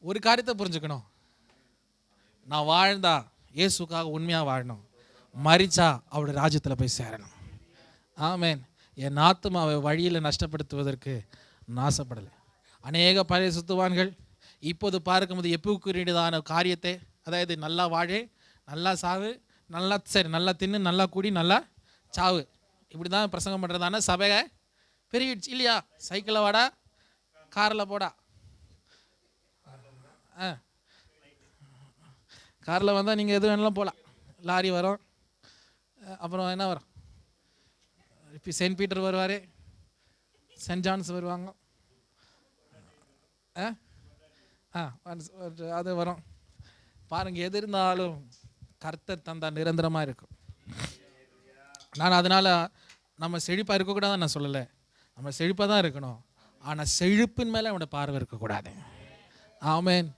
ஒரு காரியத்தை புரிஞ்சுக்கணும், நான் வாழ்ந்தா இயேசுக்காக உண்மையாக வாழணும், மரிச்சா அவருடைய ராஜ்யத்தில் போய் சேரணும். ஆமென். என் ஆத்துமாவை வழியில் நஷ்டப்படுத்துவதற்கு நாசப்படலை. அநேக பரிசுத்தவான்கள் இப்போது பார்க்கும்போது எப்பவுக்குரியதான காரியத்தை, அதாவது நல்லா வாழு, நல்லா சாவு, நல்லா தின்னு, நல்லா குடி, நல்லா சாவு, இப்படி தான் பிரசங்கம் பண்ணுறதான சபை பெருகிடுச்சு இல்லையா? சைக்கிளில் வாடா, காரில் போடா. காரில் வந்தால் நீங்கள் எது வேணாலும் போகலாம். லாரி வரும், அப்புறம் என்ன வரும், இப்போ செயின்ட் பீட்டர் வருவார், சென்ட் ஜான்ஸ் வருவாங்க, அது வரும் பாருங்க. எது இருந்தாலும் கர்த்தர் தந்தா நிரந்தரமாக இருக்கும். நான் அதனால் நம்ம செழிப்பாக இருக்கக்கூடாதுன்னு நான் சொல்லலை, நம்ம செழிப்பாக தான் இருக்கணும். ஆனால் செழிப்பின் மேலே அவனோட பார்வை இருக்கக்கூடாது. ஆமேன்.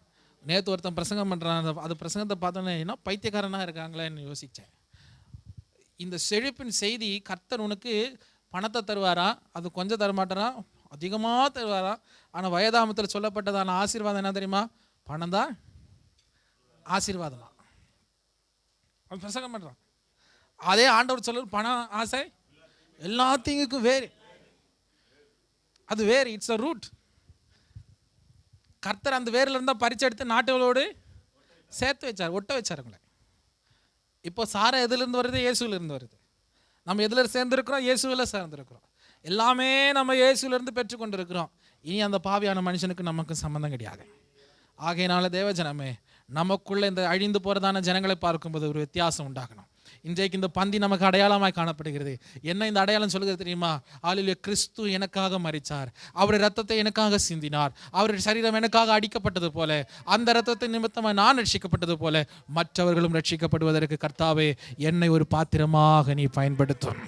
நேற்று ஒருத்தன் பிரசங்கம் பண்ணுறான், அது பிரசங்கத்தை பார்த்தோன்னே என்ன பைத்தியக்காரனாக இருக்காங்களேன்னு யோசித்தேன். இந்த செழிப்பின் செய்தி, கர்த்தர் உனக்கு பணத்தை தருவாரா, அது கொஞ்சம் தரமாட்டாரா, அதிகமாக தருவாரா. ஆனால் வயதாமத்தில் சொல்லப்பட்டதான ஆசீர்வாதம் என்ன தெரியுமா? பணம் தான் ஆசீர்வாதமா. அவன் பிரசங்கம் பண்ணுறான். அதே ஆண்டவர் சொல்ல பணம் ஆசை எல்லாத்தையும் வேறு, அது வேறு, இட்ஸ் அ ரூட். கர்த்தர் அந்த வேரில் இருந்தால் பறிச்சு எடுத்து நாட்டுகளோடு சேர்த்து வச்சார், ஒட்ட வச்சாருங்களே. இப்போ சாரை எதுலேருந்து வருது? இயேசுவிலிருந்து வருது. நம்ம எதில் சேர்ந்துருக்கிறோம்? இயேசுவில் சேர்ந்துருக்கிறோம். எல்லாமே நம்ம இயேசுவிலிருந்து பெற்றுக்கொண்டு இருக்கிறோம். இனி அந்த பாவியான மனுஷனுக்கு நமக்கு சம்மந்தம் கிடையாது. ஆகையினால தேவஜனமே, நமக்குள்ளே இந்த அழிந்து போகிறதான ஜனங்களை பார்க்கும்போது ஒரு வித்தியாசம் உண்டாகணும். இன்றைக்கு இந்த பந்தி நமக்கு அடையாளமாய் காணப்படுகிறது. என்ன இந்த அடையாளம் சொல்லுகிறது தெரியுமா? ஆலிலே கிறிஸ்து எனக்காக மரித்தார், அவருடைய ரத்தத்தை எனக்காக சிந்தினார், அவருடைய சரீரம் எனக்காக அடிக்கப்பட்டது போல, அந்த ரத்தத்தை நிமித்தமாக நான் ரட்சிக்கப்பட்டது போல மற்றவர்களும் ரட்சிக்கப்படுவதற்கு கர்த்தாவே என்னை ஒரு பாத்திரமாக நீ பயன்படுத்தும்.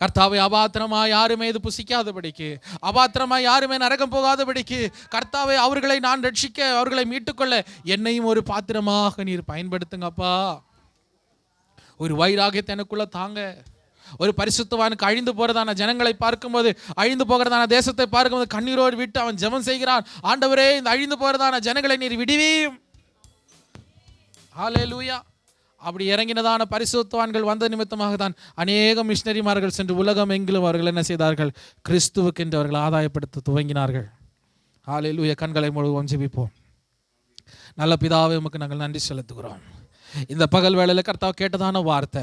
கர்த்தாவே, அபாத்திரமா யாருமே இது புசிக்காதபடிக்கு, அபாத்திரமா யாருமே நரகம் போகாதபடிக்கு கர்த்தாவே அவர்களை நான் ரட்சிக்க, அவர்களை மீட்டுக்கொள்ள என்னையும் ஒரு பாத்திரமாக நீர் பயன்படுத்துங்கப்பா. ஒரு வைராகியத்தை எனக்குள்ள தாங்க. ஒரு பரிசுத்தவானுக்கு அழிந்து போகிறதான ஜனங்களை பார்க்கும்போது, அழிந்து போகிறதான தேசத்தை பார்க்கும்போது கண்ணீரோடு விட்டு அவன் ஜெபம் செய்கிறான், ஆண்டவரே இந்த அழிந்து போகிறதான ஜனங்களை நீர் விடுவீம். ஹல்லேலூயா. அப்படி இறங்கினதான பரிசுத்தவான்கள் வந்த நிமித்தமாக தான் அநேக மிஷனரிமார்கள் சென்று உலகம் எங்கிலும் அவர்கள் என்ன செய்தார்கள்? கிறிஸ்துவுக்கென்று அவர்கள் ஆதாயப்படுத்த துவங்கினார்கள். ஹல்லேலூயா. கண்களை முழுவதும் ஜெபிப்போம். நல்ல பிதாவே, உமக்கு நாங்கள் நன்றி செலுத்துகிறோம். இந்த பகல் வேளையில் கர்த்தாவை கேட்டதான வார்த்தை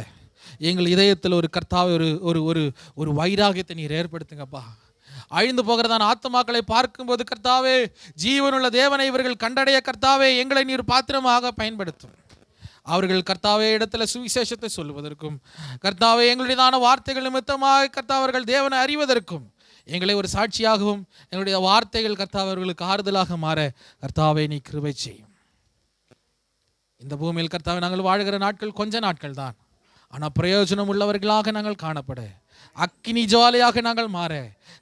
எங்கள் இதயத்தில் ஒரு கர்த்தாவை ஒரு ஒரு ஒரு வைராகியத்தை நீர் ஏற்படுத்துங்கப்பா. அழிந்து போகிறதான ஆத்துமாக்களை பார்க்கும்போது கர்த்தாவே, ஜீவனுள்ள தேவனை இவர்கள் கண்டடைய கர்த்தாவே எங்களை நீர் பாத்திரமாக பயன்படுத்தும். அவர்கள் கர்த்தாவே இடத்துல சுவிசேஷத்தை சொல்லுவதற்கும், கர்த்தாவே எங்களுடையதான வார்த்தைகள் நிமித்தமாக கர்த்தாவர்கள் தேவனை அறிவதற்கும், எங்களை ஒரு சாட்சியாகவும் எங்களுடைய வார்த்தைகள் கர்த்தாவே அவர்களுக்கு ஆறுதலாக மாற கர்த்தாவே நீ கிருபை செய்யும். இந்த பூமியில் கர்த்தாவே நாங்கள் வாழ்கிற நாட்கள் கொஞ்ச நாட்கள் தான். ஆனால் பிரயோஜனம் உள்ளவர்களாக நாங்கள் காணப்பட, அக்கினி ஜுவாலையாக நாங்கள் மாற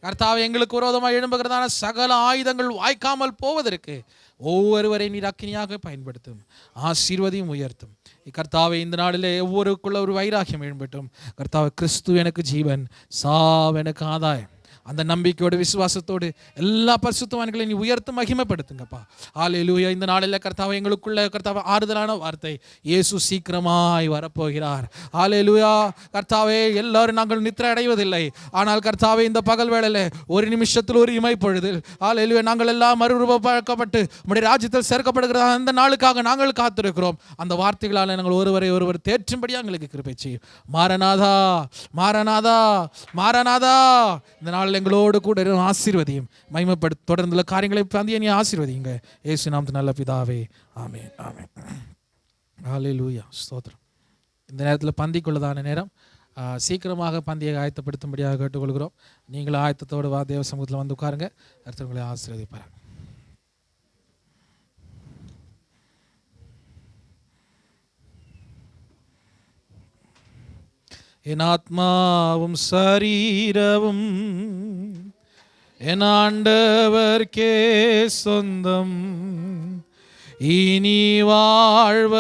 கர்த்தாவே எங்களுக்கு விரோதமாக எழும்புகிறதான சகல ஆயுதங்கள் வாய்க்காமல் போவதற்கு ஒவ்வொருவரை நீர் அக்கினியாக பயன்படுத்தும், ஆசீர்வதியும் உயர்த்தும். கர்த்தாவே இந்த நாளிலே ஒவ்வொருக்குள்ள ஒரு வைராகியம் எழும்பட்டும். கர்த்தாவே, கிறிஸ்து எனக்கு ஜீவன், சாவு எனக்கு ஆதாயம். அந்த நம்பிக்கையோடு விசுவாசத்தோடு எல்லா பரிசுத்தவான்களையும் நீ உயர்த்து மகிமைப்படுத்துங்கப்பா. ஹல்லேலூயா. இந்த நாளில் கர்த்தாவே எங்களுக்குள்ள கர்த்தாவே ஆறுதலான வார்த்தை, இயேசு சீக்கிரமாய் வரப்போகிறார். ஹல்லேலூயா. கர்த்தாவே, எல்லாரும் நாங்கள் நித்திரை அடைவதில்லை, ஆனால் கர்த்தாவே இந்த பகல் வேளையில் ஒரு நிமிஷத்தில் ஒரு இமை பொழுதில் ஹல்லேலூயா நாங்கள் எல்லாம் மறுரூபமாக்கப்பட்டு உம்முடைய ராஜ்யத்தில் சேர்க்கப்படுகிற அந்த நாளுக்காக நாங்கள் காத்திருக்கிறோம். அந்த வார்த்தைகளால் நாங்கள் ஒருவரை ஒருவர் தேற்றும்படியாக எங்களுக்கு கிருபை செய்யும். மாரநாதா, மாரநாதா, மாரநாதா. இந்த நாள் எங்களோடு கூட ஆசீர்வதியும், மகிமைப்படுத்த தொடர்ந்துள்ள காரியங்களை பந்தியை நீ ஆசீர்வதிங்க. இயேசு நாமத்தில் நல்ல பிதாவே, ஆமென், ஆமென். ஹல்லேலூயா, ஸ்தோத்திரம். இந்த நேரத்தில் பந்திக்குள்ளதான நேரம், சீக்கிரமாக பந்தியை ஆயத்தப்படுத்தும்படியாக கேட்டுக்கொள்கிறோம். நீங்களும் ஆயத்தத்தோடு வா, தேவ சமூகத்தில் வந்து உட்காருங்க. கர்த்தர் உங்களை ஆசீர்வதிப்பார். என் ஆத்மாவும் சரீரவும் என் ஆண்டவர்க்கே சொந்தம், இனி வாழ்வ